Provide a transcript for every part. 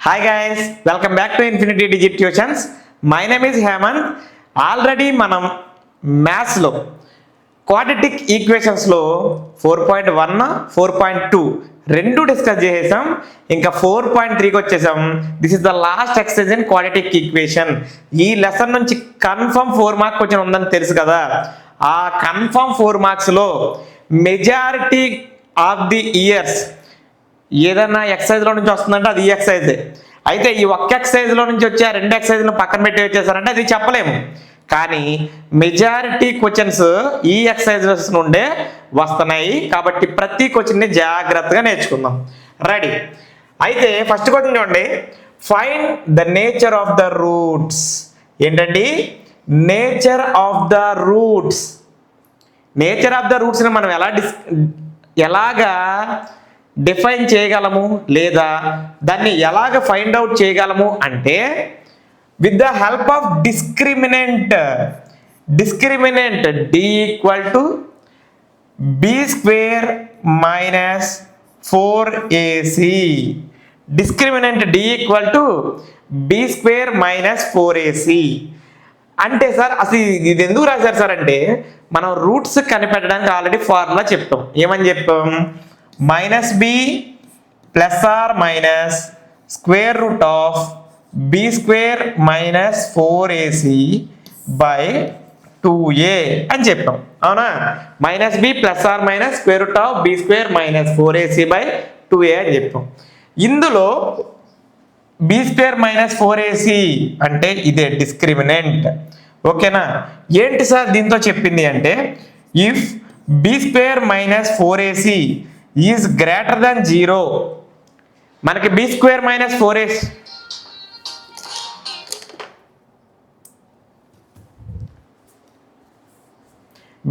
Hi guys, welcome back to Infinity Digit Tuitions. My name is Hemant. Already మనం మ్యాథ్స్లో quadratic ఈక్వేషన్స్లో 4.1 4.2 రెండు discuss చేసేసాం. ఇంకా 4.3కి వచ్చేసాం. This is the last exercise in quadratic equation. ఈ లెసన్ నుంచి కన్ఫర్మ్ 4 మార్క్ క్వశ్చన్ ఉందని తెలుసు కదా. ఆ కన్ఫర్మ్ 4 మార్క్స్లో మెజారిటీ ఆఫ్ ది ఇయర్స్ ఏదైనా ఎక్సర్సైజ్లో నుంచి వస్తుందంటే అది ఈ ఎక్సర్సైజే. అయితే ఈ ఒక్క ఎక్సర్సైజ్లో నుంచి వచ్చి ఆ రెండు ఎక్సర్సైజ్లు పక్కన పెట్టి వచ్చేసారంటే అది చెప్పలేము. కానీ మెజారిటీ క్వశ్చన్స్ ఈ ఎక్సర్సైజెస్ నుండే వస్తున్నాయి. కాబట్టి ప్రతి క్వశ్చన్ని జాగ్రత్తగా నేర్చుకుందాం. రెడీ? అయితే ఫస్ట్ క్వశ్చన్ చూడండి. Find the nature of the roots. ఏంటండి? Nature of the roots. Nature of the రూట్స్ని మనం ఎలాగా డిఫైన్ చేయగలము లేదా దాన్ని ఎలాగ ఫైండ్ అవుట్ చేయగలము అంటే with the help of discriminant d equal to B square minus 4ac. Discriminant d equal to B square minus 4ac అంటే సార్ అసలు ఇది ఎందుకు రాశారు సార్ అంటే మనం రూట్స్ కనిపెట్టడానికి ఆల్రెడీ ఫార్ములా చెప్తాం. ఏమని చెప్పాం? minus b plus or minus square root of b square minus 4ac by 2a అని చెప్పాం. అవునా? Minus b plus or minus square root of b square minus 4ac by 2a అని చెప్పాం. ఇందులో b square minus 4ac అంటే ఇదే discriminant. ఓకేనా? ఏంటి సార్ దీంతో చెప్పింది అంటే if b square minus 4ac is greater than 0, మనకి B square minus 4ac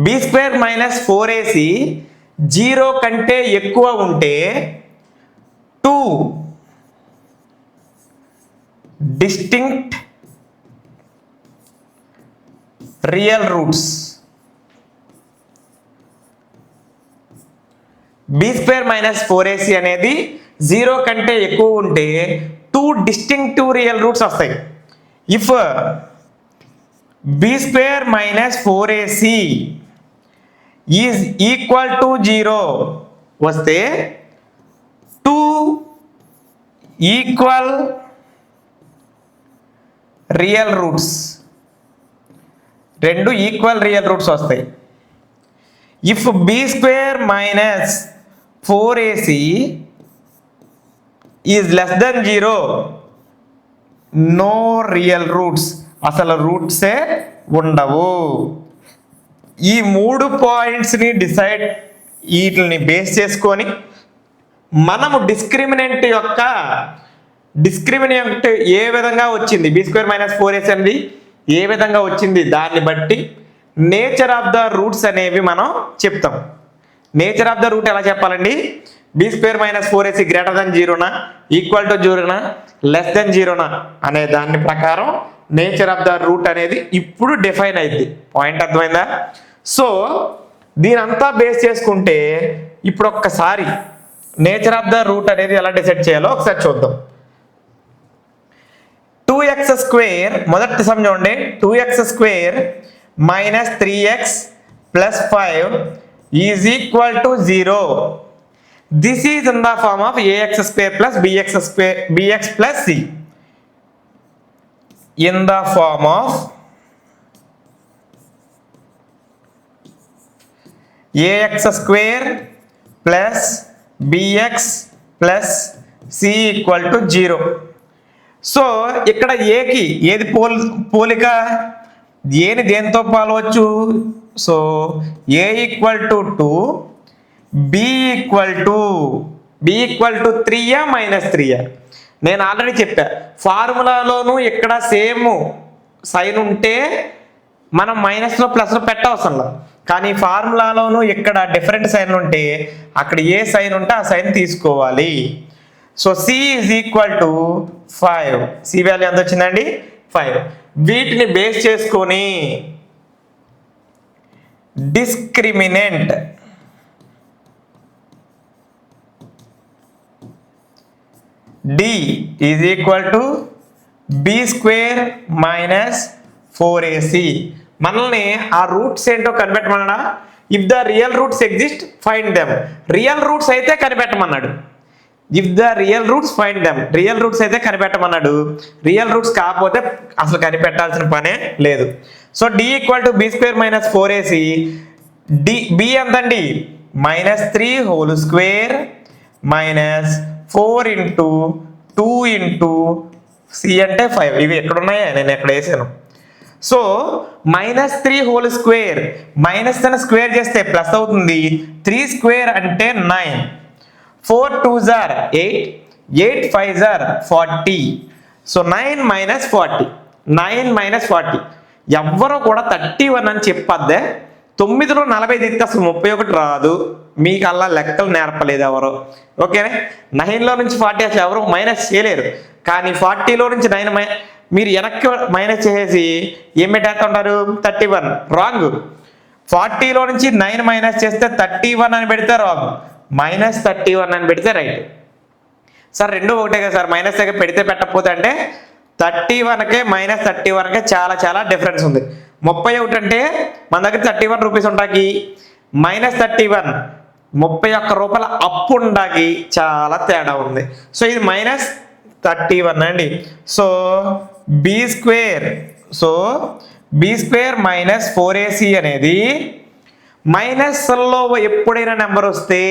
B square minus 4ac 0 కంటే ఎక్కువ ఉంటే 2 distinct real roots. B square minus 4ac అనేది 0 కంటే ఎక్కువ ఉంటే 2 డిస్టింక్టివ్ రియల్ రూట్స్ వస్తాయి. If B square minus 4ac is equal to 0 వస్తే 2 ఈక్వల్ రియల్ రూట్స్, రెండు ఈక్వల్ రియల్ రూట్స్ వస్తాయి. If B square minus 4ac is less than 0, no real roots, అసలు రూట్సే ఉండవు. ఈ 3 పాయింట్స్ని వీటిని బేస్ చేసుకొని మనము డిస్క్రిమినెంట్ ఏ విధంగా వచ్చింది, బి స్క్వేర్ మైనస్ 4ac అనేది ఏ విధంగా వచ్చింది దాన్ని బట్టి నేచర్ ఆఫ్ ద రూట్స్ అనేవి మనం చెప్తాం. నేచర్ ఆఫ్ ద రూట్ ఎలా చెప్పాలండి? B square minus 4ac greater than 0నా, ఈక్వల్ టు 0నా, లెస్ దెన్ 0నా అనే దాని ప్రకారం నేచర్ ఆఫ్ ద రూట్ అనేది ఇప్పుడు డిఫైన్ అయింది. పాయింట్ అర్థమైందా? సో దీనంతా బేస్ చేసుకుంటే ఇప్పుడు ఒక్కసారి నేచర్ ఆఫ్ ద రూట్ అనేది ఎలా డిసైడ్ చేయాలో ఒకసారి చూద్దాం. 2x స్క్వేర్ మొదటి సమ్ చూడండి. 2x square minus 3x plus 5 is equal to 0. This is in the form of ax square plus bx plus c. In the form of ax square plus bx plus c equal to 0. So ఇక్కడ ఏకి ఏది పోలిక, ఏని దేంతో పోలవచ్చు? So a equal to 2, b equal to 3a minus 3a. నేను already చెప్పా ఫార్ములాలోను ఇక్కడ సేమ్ సైన్ ఉంటే మనం మైనస్లో ప్లస్లో పెట్టవసరం లేదు. కానీ ఫార్ములాలోను ఇక్కడ డిఫరెంట్ సైన్ ఉంటే అక్కడ ఏ సైన్ ఉంటే ఆ సైన్ తీసుకోవాలి. So c is equal to 5. c value ఎంత వచ్చిందండి? 5. వీటిని బేస్ చేసుకొని discriminant D is equal to B square minus 4ac. మనల్ని ఆ రూట్స్ ఏంటో కనిపెట్టమన్నాడా? If the real roots exist find them. Real roots అయితే కనిపెట్టమన్నాడు. If the real roots find them, real roots అయితే కనిపెట్టమన్నాడు. రియల్ రూట్స్ కాకపోతే అసలు కనిపెట్టాల్సిన పనే లేదు. So D equal to B square minus 4ac. B ఎంతండి? -3 whole square minus 4 into 2 into C అంటే 5. ఇవి ఎక్కడున్నాయా? నేను ఎక్కడ వేసాను. సో -3 హోల్ స్క్వేర్, మైనస్ అని స్క్వేర్ చేస్తే ప్లస్ అవుతుంది. 3 స్క్వేర్ అంటే 9, 4 2s are 8, 8 5s are 40. So 9 minus 40, 9 minus 40. ఎవ్వరూ కూడా 31 అని చెప్పద్దే. 9లో 40 తీస్తే అసలు 31 రాదు. మీకు అలా లెక్కలు నేర్పలేదు ఎవరు. ఓకేనే? 9లో నుంచి 40 అసలు ఎవరు మైనస్ చేయలేరు. కానీ 40లో నుంచి 9 మీరు వెనక్కి మైనస్ చేసేసి ఏం పెట్టేస్తుంటారు? 31. రాంగ్. 40లో నుంచి 9 మైనస్ చేస్తే 31 అని పెడితే రాంగ్. -31 అని పెడితే రైట్. సార్ రెండు ఒకటే కదా సార్, మైనస్ దగ్గర పెడితే పెట్టకపోతే అంటే 31కే -31కే చాలా చాలా డిఫరెన్స్ ఉంది. 31 అంటే మన దగ్గర 31 రూపీస్ ఉంటాకి, -31 31 రూపాయల అప్పు ఉండాకి చాలా తేడా ఉంది. సో ఇది -31 అండి. So B square, so B square minus 4ac అనేది మైనస్లో ఎప్పుడైనా నెంబర్ వస్తే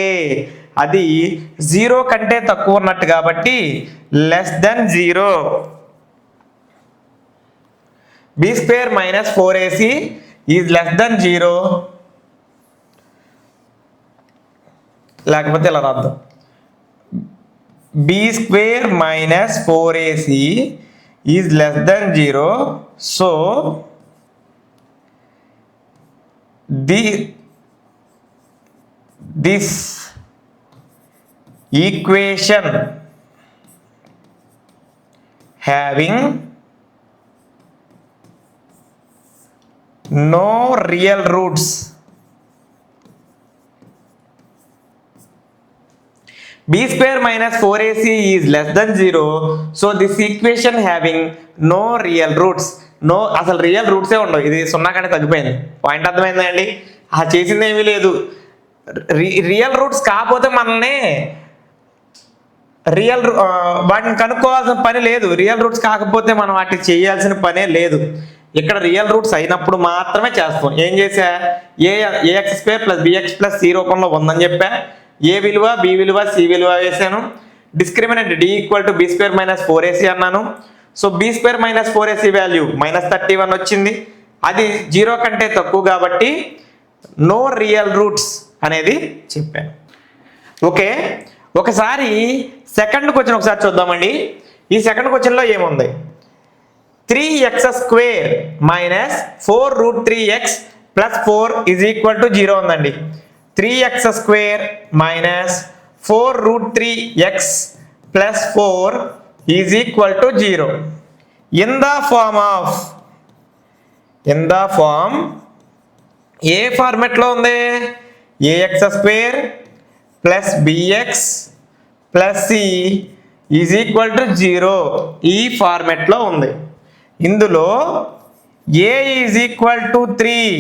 అది 0 కంటే తక్కువ ఉన్నట్టు కాబట్టి <0. B square minus 4ac is <0. లేకపోతే ఇలా రాద్దాం. B square minus 4ac is <0. So this equation having no real roots b square minus 4ac is <0. so this equation having no real roots. No అసలు రియల్ రూట్సే ఉండవు. ఇది 0 కంటే తగ్గిపోయింది. Point అర్థమైందండి? చేసింది ఏమీ లేదు. రియల్ రూట్స్ కాకపోతే మనల్ని వాటిని కనుక్కోవాల్సిన పని లేదు. రియల్ రూట్స్ కాకపోతే మనం వాటిని చేయాల్సిన పనే లేదు. ఇక్కడ రియల్ రూట్స్ అయినప్పుడు మాత్రమే చేస్తాం. ఏం చేసా? ax² + bx + c రూపంలో ఉందని చెప్పా. ఏ విలువ, బి విలువ, సి విలువ వేసాను. Discriminant d equal to B square minus 4ac అన్నాను. So B square minus 4ac value -31 వచ్చింది. అది 0 కంటే తక్కువ కాబట్టి నో రియల్ రూట్స్ అనేది చెప్పాను. ఓకే, ఒకసారి సెకండ్ క్వశ్చన్ ఒకసారి చూద్దామండి. ఈ సెకండ్ క్వశ్చన్లో ఏముంది? 3x² minus 4√3x plus 4 is equal to 0 ఉందండి. 3x² minus 4√3x plus 4 is equal to 0 in the form ఏ ఫార్మెట్లో ఉంది? ax² plus bx plus c is equal to 0 ఈ ఫార్మెట్లో ఉంది. ఇందులో a is equal to 3,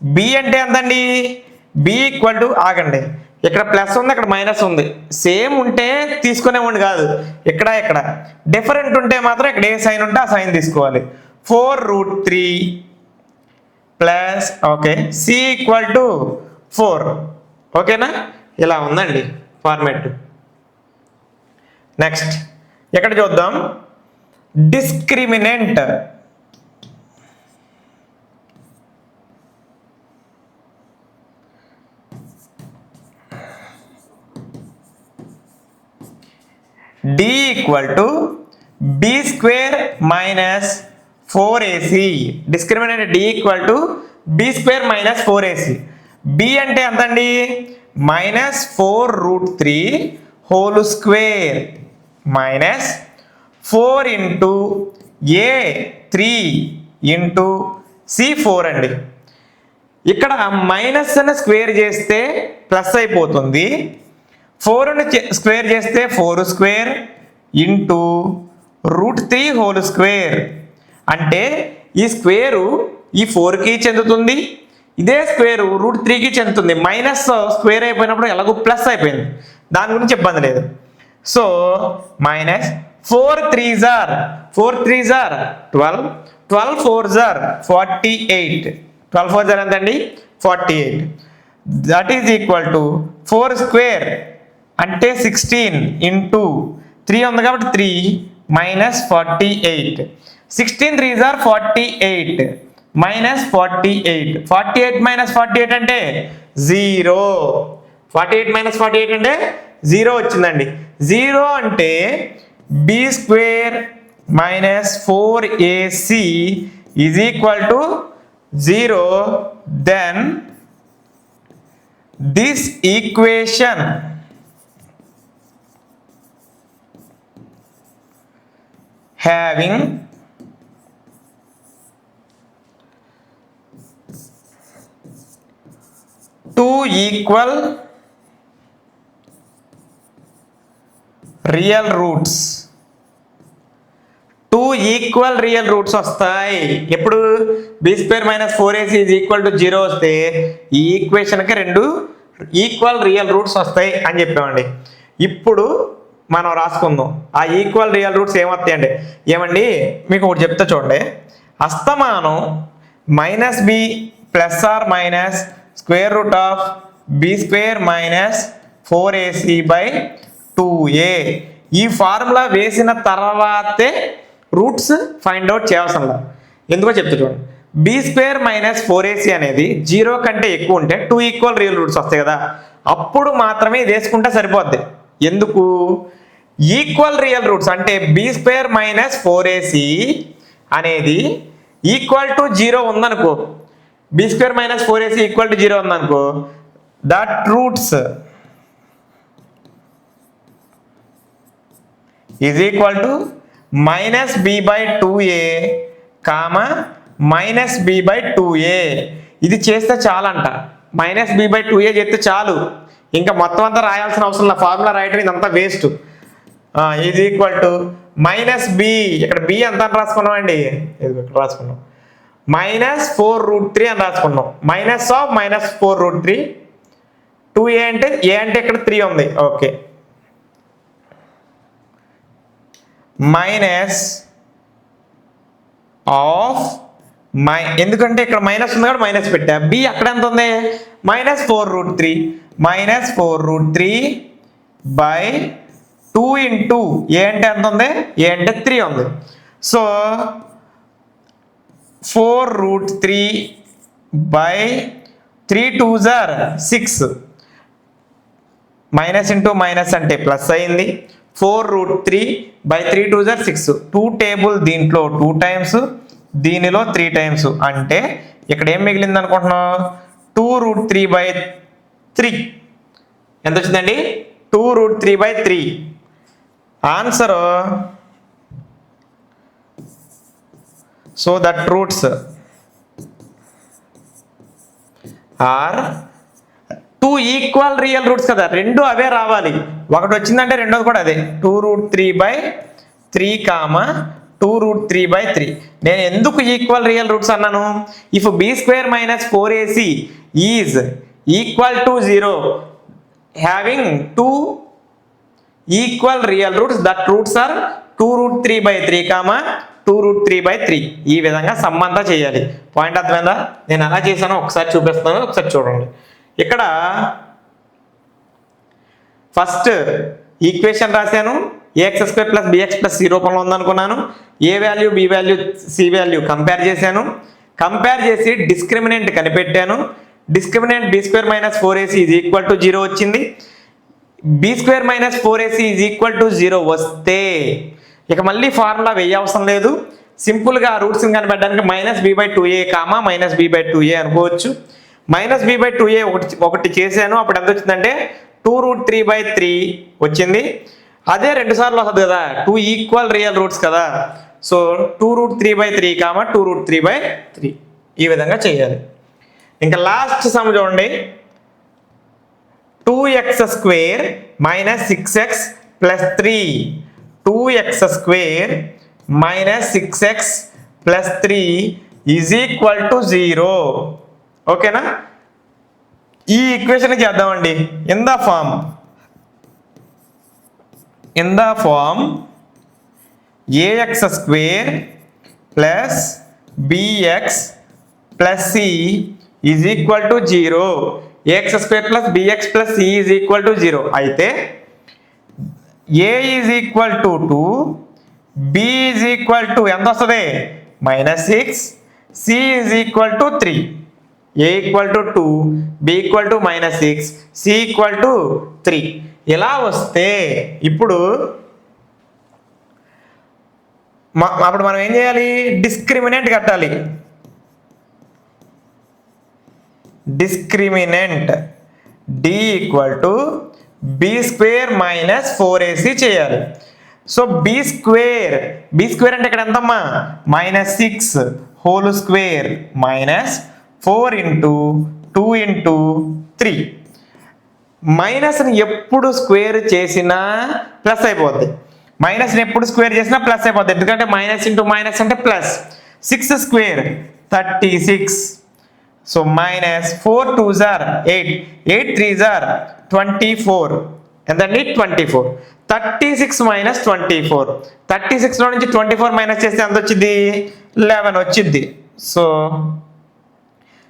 b అంటే ఎంతండి? b ఈక్వల్ టు, ఆగండి, ఇక్కడ ప్లస్ ఉంది, ఇక్కడ మైనస్ ఉంది. సేమ్ ఉంటే తీసుకునేవాడిని కాదు. ఇక్కడ డిఫరెంట్ ఉంటే మాత్రం ఇక్కడ ఏ సైన్ ఉంటే ఆ సైన్ తీసుకోవాలి. 4√3 plus okay C equal to 4. ఓకేనా? ఇలా ఉందండి ఫార్మేట్. నెక్స్ట్ ఎక్కడ చూద్దాం? Discriminant. d equal to B square minus 4ac. Discriminant d equal to B square minus 4ac. b అంటే ఎంతండి? -4√3 whole square minus 4 into a 3 into c 4 అండి. ఇక్కడ minus అని స్క్వేర్ చేస్తే ప్లస్ అయిపోతుంది. 4ని స్క్వేర్ చేస్తే 4 స్క్వేర్ ఇంటూ √3 హోల్ స్క్వేర్. అంటే ఈ స్క్వేరు ఈ 4కి చెందుతుంది, ఇదే స్క్వేరు √3కి చెందుతుంది. మైనస్ స్క్వేర్ అయిపోయినప్పుడు ఎలాగో ప్లస్ అయిపోయింది, దాని గురించి ఇబ్బంది లేదు. So minus 4 3s are 12, 12 4s are 48, 12 4s are ఎంతండి 48. That is equal to 4 square అంటే 16 ఇంటూ 3 ఉంది కాబట్టి 3 minus 48. 16 3s are 48 minus 48. 48 minus 48 అంటే 0. 48 మైనస్ 48 అంటే 0 వచ్చిందండి. 0 అంటే B square minus 4ac is equal to 0. Then this equation having two equal real roots, two equal real roots వస్తాయి. ఎప్పుడు B square minus 4ac is equal to 0 వస్తే ఈ ఈక్వేషన్కి 2 equal real roots వస్తాయి అని చెప్పామండి. ఇప్పుడు మనం రాసుకుందాం ఆ ఈక్వల్ రియల్ రూట్స్ ఏమొస్తాయండి. ఏమండి మీకు ఒకటి చెప్తా చూడండి. అస్తమానం minus B plus or minus square root of B square minus 4ac by 2a ఈ ఫార్ములా వేసిన తర్వాతే రూట్స్ ఫైండ్ అవుట్ చేయాల్సిన. ఎందుకో చెప్తా చూడండి. బి స్క్వేర్ మైనస్ 4ac అనేది 0 కంటే ఎక్కువ ఉంటే 2 ఈక్వల్ రియల్ రూట్స్ వస్తాయి కదా, అప్పుడు మాత్రమే ఇది వేసుకుంటే సరిపోద్ది. ఎందుకు? ఈక్వల్ రియల్ రూట్స్ అంటే బి స్క్వేర్ మైనస్ 4ac అనేది ఈక్వల్ టు 0 ఉందనుకో, B square minus 4ac equal to 0 ఉందనుకో, that roots is equal to minus B by 2a comma minus B by 2a. ఇది చేస్తే చాలంట. మైనస్ బి బై 2a చేస్తే చాలు, ఇంకా మొత్తం అంతా రాయాల్సిన అవసరం లేదు. ఫార్ములా రాయటం ఇదంతా waste. Is equal to minus B, ఇక్కడ బి ఎంత అని రాసుకున్నాం అండి, ఇక్కడ రాసుకున్నాం మైనస్ 4√3 అని రాసుకున్నాం. మైనస్ ఆఫ్ మైనస్ 4√3, 2a అంటే ఏ అంటే ఇక్కడ 3 ఉంది, ఓకే, మైనస్ ఆఫ్ ఎందుకంటే ఇక్కడ మైనస్ ఉంది కాబట్టి మైనస్ పెట్టా. బి అక్కడ ఎంత ఉంది, minus 4√3, minus 4√3 by 2 into a అంటే ఎంత ఉంది, ఏ అంటే 3 ఉంది. So 4√3 by 3 2s are 6, minus into minus అంటే ప్లస్ అయింది. 4√3 బై 3 2s are 6, 2 టేబుల్ దీంట్లో 2 టైమ్స్, దీనిలో 3 టైమ్స్. అంటే ఇక్కడ ఏం మిగిలింది అనుకుంటున్నాం, 2√3 బై 3 ఎంత వచ్చిందండి, 2√3 by 3. Answer so that roots are 2 equal real roots కదా, రెండు అవే రావాలి. ఒకటి వచ్చిందంటే రెండోది కూడా అదే, 2√3 బై 3 కామా 2√3 బై 3. నేను ఎందుకు ఈక్వల్ రియల్ రూట్స్ అన్నాను, if B square minus 4ac is equal to 0 having 2 equal real roots, that roots are 2√3 by 3 comma 2√3 by 3. ఈ విధంగా సంబంధం చేయాలి. పాయింట్ అర్థమైందా? నేను ఎలా చేశానో ఒకసారి చూపిస్తాను, ఒకసారి చూడండి. ఇక్కడ ఫస్ట్ ఈక్వేషన్ రాశాను, ax² plus bx plus c రూపంలో ఉందనుకున్నాను. A value B value C value compare చేశాను. కంపేర్ చేసి డిస్క్రిమినెంట్ కనిపెట్టాను. Discriminant B square minus 4ac is equal to 0 వచ్చింది. B square minus 4ac is equal to 0 వస్తే ఇక మళ్ళీ ఫార్ములా వేయవసరం లేదు. సింపుల్గా రూట్స్ కనిపెట్టడానికి minus B by 2a comma minus B by 2a అనుకోవచ్చు. మైనస్ బి బై 2a ఒకటి చేశాను, అప్పుడు ఎంత వచ్చిందంటే 2√3 బై 3 వచ్చింది. అదే 2 సార్లు వస్తుంది కదా, 2 ఈక్వల్ రియల్ రూట్స్ కదా. సో 2√3 బై 3 కామా 2√3 బై 3 ఈ విధంగా చేయాలి. ఇంకా లాస్ట్ సమ్ చూడండి, 2x square minus 6x plus 3. 2x square minus 6x plus 3 is equal to 0. ఓకేనా? ఈ ఈక్వేషన్ చేద్దామండి. In the form ax square plus bx plus c is equal to 0. ax square plus bx plus c is equal to 0. అయితే a is equal to 2, b is equal to ఎంత వస్తుంది? -6, c is equal to 3. a equal to 2, b equal to -6, c equal to 3. ఇలా వస్తే ఇప్పుడు మనం ఏం చేయాలి? Discriminant కట్టాలి. Discriminant d equal to B square minus 4ac చేయాలి. సో బి స్క్వేర్ అంటే ఇక్కడ ఎంతమ్మా? -6 whole square minus 4 into 2 into 3. మైనస్ని ఎప్పుడు స్క్వేర్ చేసినా ప్లస్ అయిపోద్ది. మైనస్ని ఎప్పుడు స్క్వేర్ చేసినా ప్లస్ అయిపోద్ది. ఎందుకంటే మైనస్ ఇంటూ మైనస్ అంటే plus. 6 square 36. So minus 4 2s are 8, 8 3s are 24. ఎంతండి? 24. 36 మైనస్ 24. 36లో నుంచి 24 మైనస్ చేస్తే ఎంత వచ్చింది? 11 వచ్చింది. సో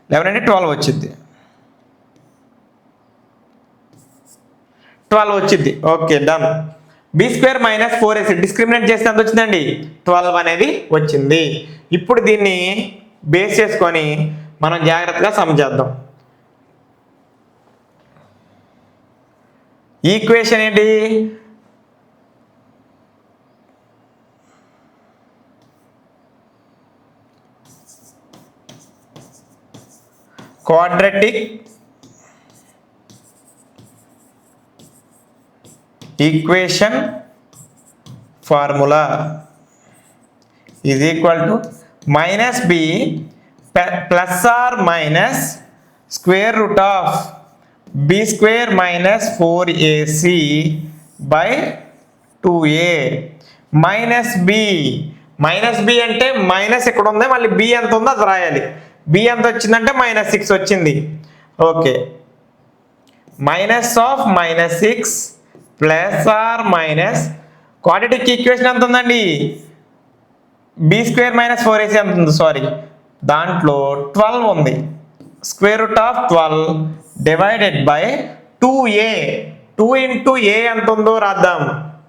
11 అంటే 12 వచ్చింది. 12 వచ్చింది. Okay, done. B square minus 4ac discriminate చేస్తే ఎంత వచ్చిందండి? 12 అనేది వచ్చింది. ఇప్పుడు దీన్ని బేస్ చేసుకొని మనం జాగ్రత్తగా సమ్ చేద్దాం. ఈక్వేషన్ ఏంటి? Quadratic equation formula is equal to -b plus or minus square root of b square minus 4ac by 2a. -b అంటే మైనస్ ఎక్కడ ఉంది, మళ్ళీ b ఎంత ఉందో అది రాయాలి. b ఎంత వచ్చిందంటే -6 వచ్చింది. Okay, -6 plus or minus quadratic equation ఎంత ఉందండి? b స్క్వేర్ మైనస్ 4ac ఎంత ఉంది? సారీ, దాంట్లో 12 ఉంది. Square root of 12 divided by 2a. 2 into a ఎంత ఉందో రాద్దాం.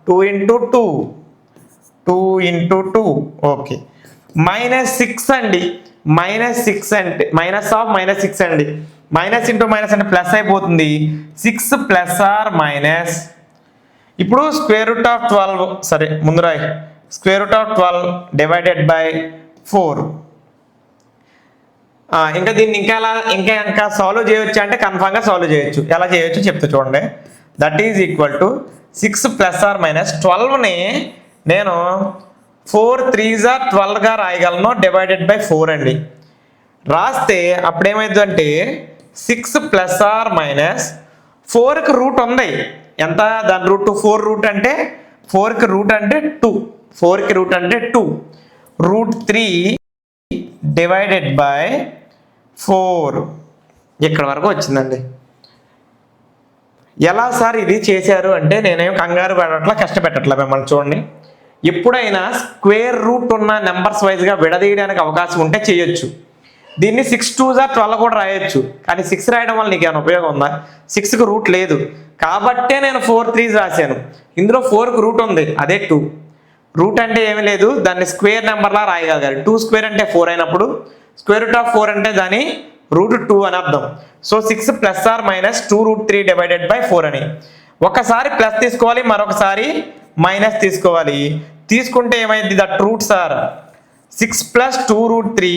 2 ఇంటూ 2, 2 ఇంటూ 2. ఓకే, -6 అండి. -6 అంటే -6 అండి. మైనస్ ఇంటూ మైనస్ అంటే ప్లస్ అయిపోతుంది. 6 ప్లస్ ఆర్ మైనస్. ఇప్పుడు స్క్వేర్ రూట్ ఆఫ్ 12, సరే ముందు రాయి. Square root of 12 divided by 4. ఇంకా దీన్ని ఇంకా సాల్వ్ చేయొచ్చు అంటే కన్ఫామ్గా సాల్వ్ చేయొచ్చు. ఎలా చేయొచ్చు చెప్తా చూడండి. That is equal to 6 plus or minus 12ని నేను 4 3s are 12గా రాయగలను డివైడెడ్ బై 4 అండి. రాస్తే అప్పుడేమైందంటే 6 ప్లస్ ఆర్ మైనస్ 4కి రూట్ ఉంది. ఎంత? దాని రూట్ 4 రూట్ అంటే 4కి రూట్ అంటే 2. 4కి రూట్ అంటే 2. √3 డివైడెడ్ బై 4 ఇక్కడ వరకు వచ్చిందండి. ఎలా సార్ ఇది చేశారు అంటే నేనేం కంగారు పడట్లా, కష్టపెట్టట్లా మిమ్మల్ని. చూడండి, ఎప్పుడైనా స్క్వేర్ రూట్ ఉన్న నెంబర్స్ వైజ్గా విడదీయడానికి అవకాశం ఉంటే చేయొచ్చు. దీన్ని 6 2s are 12 కూడా రాయొచ్చు. కానీ 6 రాయడం వల్ల నీకు ఏమైనా ఉపయోగం ఉందా? 6కి రూట్ లేదు కాబట్టే నేను 4 3s రాశాను. ఇందులో 4కి రూట్ ఉంది, అదే 2. రూట్ అంటే ఏమీ లేదు, దాన్ని స్క్వేర్ నెంబర్లా రాయగలగాలి. 2 స్క్వేర్ అంటే 4 అయినప్పుడు స్క్వేర్ రూట్ ఆఫ్ 4 అంటే దాని √2 అని అర్థం. So 6 plus or minus 2√3 divided by 4 అని. ఒకసారి ప్లస్ తీసుకోవాలి, మరొకసారి మైనస్ తీసుకోవాలి. తీసుకుంటే ఏమైంది? That roots are 6 plus 2√3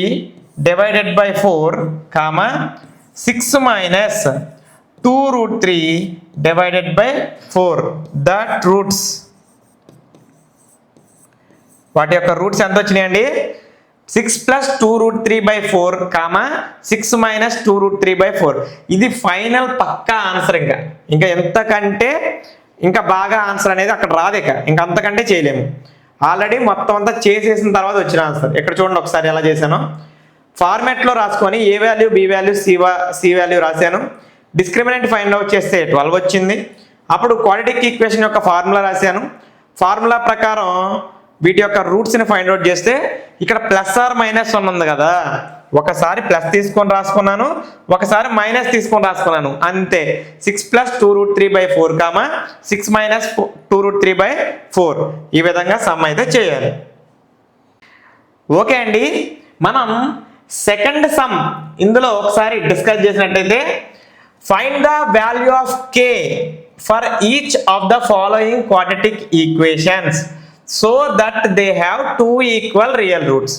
divided by 4, 6 minus 2√3 divided by 4. That roots వాటి యొక్క రూట్స్ ఎంత వచ్చినాయండి? 6 ప్లస్ 2√3/4 కామా 6 మైనస్ 2√3/4. ఇది ఫైనల్ పక్కా ఆన్సర్. ఇంకా ఎంతకంటే ఇంకా బాగా ఆన్సర్ అనేది అక్కడ రాదు. ఇంకా అంతకంటే చేయలేము. ఆల్రెడీ మొత్తం అంతా చేసేసిన తర్వాత వచ్చిన ఆన్సర్. ఇక్కడ చూడండి ఒకసారి ఎలా చేశాను. ఫార్మాట్లో రాసుకొని A value, B value, C value రాశాను. డిస్క్రిమినెంట్ ఫైండ్ అవుట్ చేస్తే 12 వచ్చింది. అప్పుడు క్వాడ్రాటిక్ ఈక్వేషన్ యొక్క ఫార్ములా రాశాను. ఫార్ములా ప్రకారం వీటి యొక్క రూట్స్ని ఫైండ్ అవుట్ చేస్తే ఇక్కడ ప్లస్ ఆర్ మైనస్ 1 ఉంది కదా, ఒకసారి ప్లస్ తీసుకొని రాసుకున్నాను, ఒకసారి మైనస్ తీసుకొని రాసుకున్నాను, అంతే. 6 ప్లస్ 2√3/4 కామా 6 మైనస్ 2√3/4 ఈ విధంగా సమ్ అయితే చేయాలి. ఓకే అండి, మనం సెకండ్ సమ్ ఇందులో ఒకసారి డిస్కస్ చేసినట్టయితే find the value of k for each of the following quadratic equations so that they have 2 equal real roots.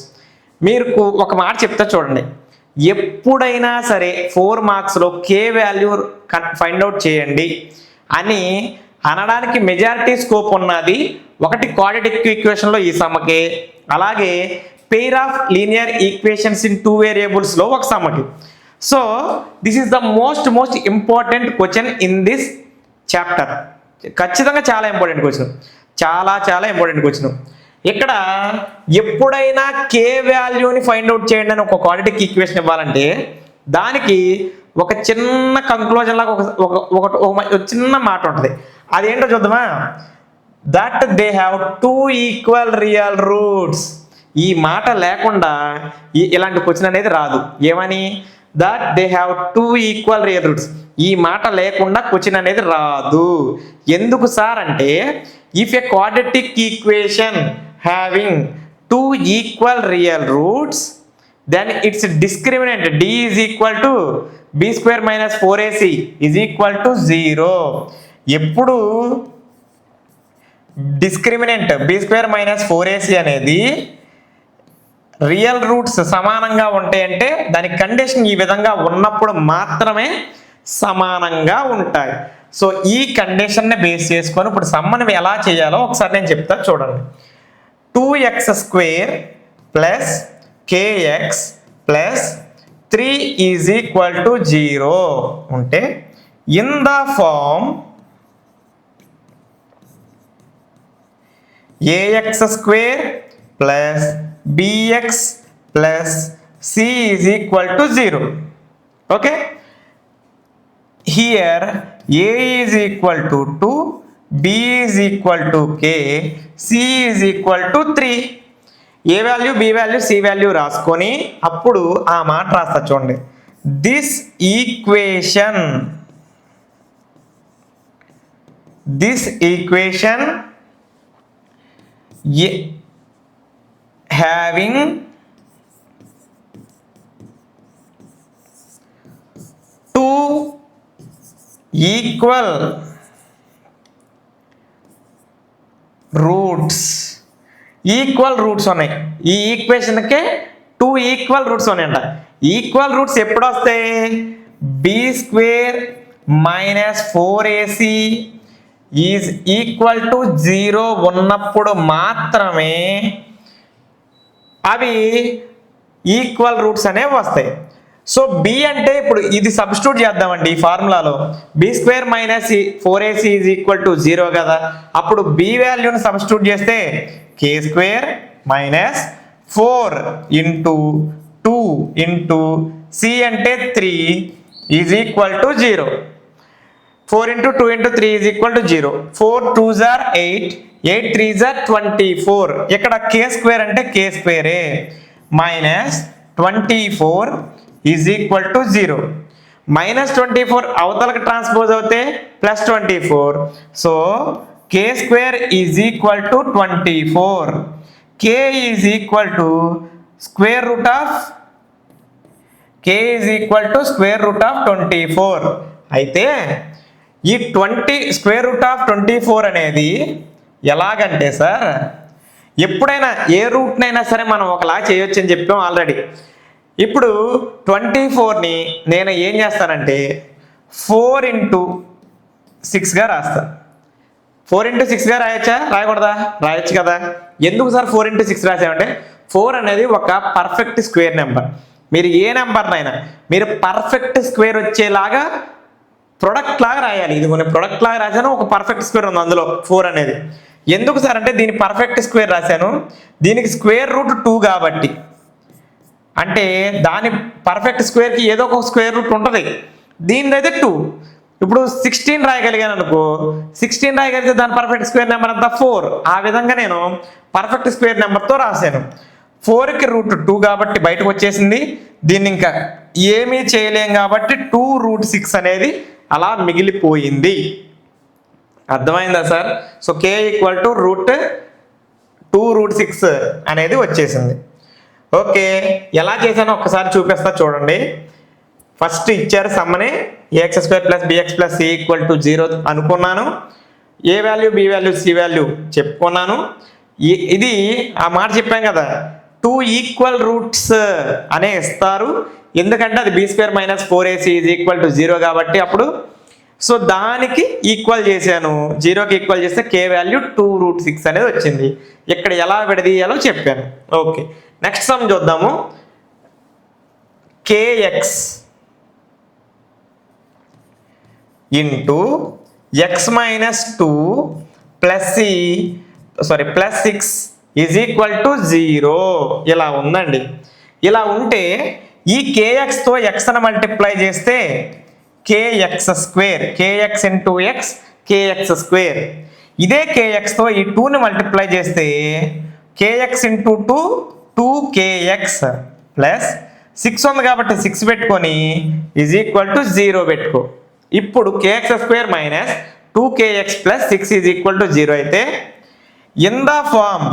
మీరు ఒక మాట చెప్తా చూడండి. ఎప్పుడైనా సరే 4 మార్క్స్లో k వాల్యూ ఫైండ్ అవుట్ చేయండి అని అనడానికి మెజారిటీ స్కోప్ ఉన్నది ఒకటి క్వాడ్రాటిక్ ఈక్వేషన్లో ఈ సమ్మకి, అలాగే pair of linear equations in 2 వేరియబుల్స్లో ఒక సమ్మకి. So this is the most important question in this chapter. ఖచ్చితంగా చాలా ఇంపార్టెంట్ క్వశ్చన్, చాలా ఇంపార్టెంట్ క్వశ్చన్. ఇక్కడ ఎప్పుడైనా k వాల్యూని ఫైండ్ అవుట్ చేయండి అని ఒక క్వాడ్రాటిక్ ఈక్వేషన్ ఇవ్వాలంటే దానికి ఒక చిన్న కంక్లూజన్ లాగా ఒక చిన్న మాట ఉంటుంది. అదేంటో చూద్దామా. That they have 2 equal real roots. ఈ మాట లేకుండా ఇలాంటి క్వశ్చన్ అనేది రాదు. ఏమని? That they have 2 equal real roots. ఈ మాట లేకుండా క్వశ్చన్ అనేది రాదు. ఎందుకు సార్ అంటే if a quadratic equation having 2 equal real roots then its discriminant d is equal to b square minus 4ac is equal to 0. ఎప్పుడు discriminant b square minus 4ac అనేది real roots సమానంగా ఉంటాయంటే దాని condition ఈ విధంగా ఉన్నప్పుడు మాత్రమే సమానంగా ఉంటాయి. సో ఈ కండిషన్ని బేస్ చేసుకొని ఇప్పుడు సమ్మని ఎలా చేయాలో ఒకసారి నేను చెప్తాను చూడండి. 2x² plus kx plus 3 is equal to 0 ఉంటే in the form ax² plus bx plus c is equal to 0. Okay, here a is equal to 2, b is equal to k, c is equal to 3. A value, B value, C value రాసుకొని అప్పుడు ఆ మాట రాస్తా చూడండి. This equation having two equal roots. Equal roots ఉన్నాయి. ఈ ఈక్వేషన్కే 2 equal roots ఉన్నాయంట. ఈక్వల్ రూట్స్ ఎప్పుడు వస్తాయి? b² minus 4ac is equal to 0 ఉన్నప్పుడు మాత్రమే అవి ఈక్వల్ రూట్స్ అనేవి వస్తాయి. సో b అంటే ఇప్పుడు ఇది సబ్స్టిట్యూట్ చేద్దామండి ఈ ఫార్ములాలో. b² minus 4ac is equal to 0 కదా, అప్పుడు b వాల్యూని సబ్స్టిట్యూట్ చేస్తే k² minus 4 into 2 into c అంటే 3 is equal to 0. 4 into 2 into 3 is equal to 0. 4 2s are 8, 8 3s are 24. ఇక్కడ k² అంటే k² minus 24 is equal to 0. Minus 24 అవతలకు transpose అవుతే plus 24. So k² is equal to 24. k is equal to square root of square root of 24. అయితే ఈ 20 square root of 24 అనేది ఎలాగంటే sir ఎప్పుడైనా ఏ రూట్నైనా సరే మనం ఒకలా చేయొచ్చు అని చెప్పాం ఆల్రెడీ. ఇప్పుడు 24ని నేను ఏం చేస్తానంటే 4 ఇంటూ 6గా రాస్తాను. 4 ఇంటూ 6గా రాయొచ్చా, రాయకూడదా? రాయొచ్చు కదా. ఎందుకు సార్ 4 ఇంటూ 6 రాసామంటే 4 అనేది ఒక పర్ఫెక్ట్ స్క్వేర్ నెంబర్. మీరు ఏ నెంబర్నైనా మీరు పర్ఫెక్ట్ స్క్వేర్ వచ్చేలాగా ప్రొడక్ట్ లాగా రాయాలి. ఇది కొన్ని ప్రొడక్ట్ లాగా రాశాను, ఒక పర్ఫెక్ట్ స్క్వేర్ ఉంది అందులో 4 అనేది. ఎందుకు సార్ అంటే దీని పర్ఫెక్ట్ స్క్వేర్ రాశాను, దీనికి స్క్వేర్ రూట్ 2 కాబట్టి, అంటే దాని పర్ఫెక్ట్ స్క్వేర్కి ఏదో ఒక స్క్వేర్ రూట్ ఉంటుంది, దీనిది అయితే 2. ఇప్పుడు 16 రాయగలిగాను అనుకో, 16 రాయగలిగితే దాని పర్ఫెక్ట్ స్క్వేర్ నెంబర్ అంతా 4. ఆ విధంగా నేను పర్ఫెక్ట్ స్క్వేర్ నెంబర్తో రాశాను. 4కి రూట్ 2 కాబట్టి బయటకు వచ్చేసింది. దీన్ని ఇంకా ఏమీ చేయలేం కాబట్టి 2 రూట్ 6 అనేది అలా మిగిలిపోయింది. అర్థమైందా sir? So k equal to root 2 root 6 అనేది వచ్చేసింది. ఓకే, ఎలా చేశానో ఒక్కసారి చూపిస్తా చూడండి. ఫస్ట్ ఇచ్చారు సమ్మని ax² + bx + c = 0 అనుకున్నాను. A value B value C value చెప్పుకున్నాను. ఇది ఆ మాట చెప్పాం కదా, 2 ఈక్వల్ రూట్స్ అనే ఇస్తారు, ఎందుకంటే అది b² - 4ac = 0 కాబట్టి. అప్పుడు సో దానికి ఈక్వల్ చేశాను, 0కి ఈక్వల్ చేస్తే k వాల్యూ 2 రూట్ 6 అనేది వచ్చింది. ఇక్కడ ఎలా విడదీయాలో చెప్పాను. ఓకే, నెక్స్ట్ సమ్ చూద్దాము. kx into x - 2 + 6 is equal to 0 ఇలా ఉందండి. ఇలా ఉంటే ఈ kxతో xని మల్టిప్లై చేస్తే kx², kx into x kx². ఇదే kxతో ఈ 2ని మల్టిప్లై చేస్తే kx ఇంటూ 2 2kx ప్లస్ 6 ఉంది కాబట్టి 6 పెట్టుకొని ఈజ్ ఈక్వల్ టు 0 పెట్టుకో. ఇప్పుడు kx² - 2kx + 6 is equal to 0 అయితే in the form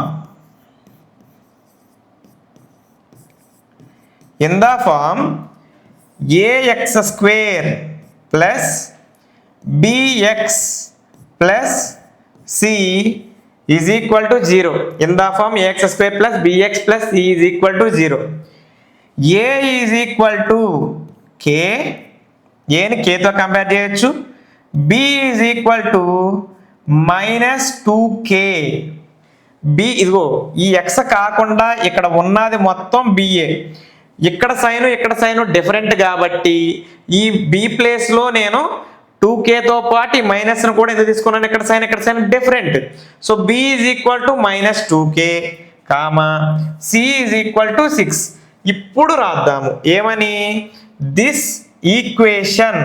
ax² + bx + c is equal to 0. In the form ax² + bx + c is equal to 0. a is equal to k, ఏని కేతో compare చేయొచ్చు. b is equal to -2k. b ఇదిగో ఈ x కాకుండా ఇక్కడ ఉన్నది మొత్తం ba. ఇక్కడ సైను డిఫరెంట్ కాబట్టి ఈ b ప్లేస్లో నేను 2kతో పాటు ఈ మైనస్ను కూడా ఎందుకు తీసుకున్నాను, ఇక్కడ sign different. So b is equal to -2k, c is equal to 6. ఇప్పుడు రాద్దాము ఏమని, this equation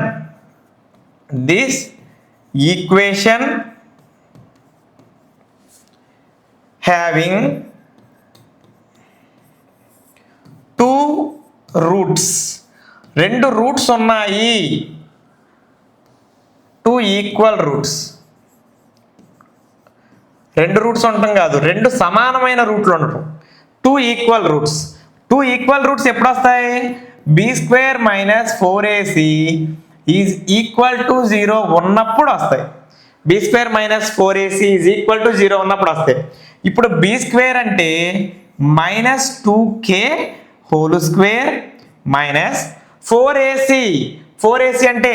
having 2 roots, 2 roots ఉన్నాయి, 2 ఈక్వల్ రూట్స్. 2 రూట్స్ ఉండటం కాదు, 2 సమానమైన రూట్లు ఉండటం. 2 ఈక్వల్ రూట్స్. 2 ఈక్వల్ రూట్స్ ఎప్పుడు వస్తాయి, b² - 4ac is equal to 0 ఉన్నప్పుడు వస్తాయి. b² - 4ac is equal to 0 ఉన్నప్పుడు వస్తాయి. ఇప్పుడు b² అంటే -2k whole square minus 4ac అంటే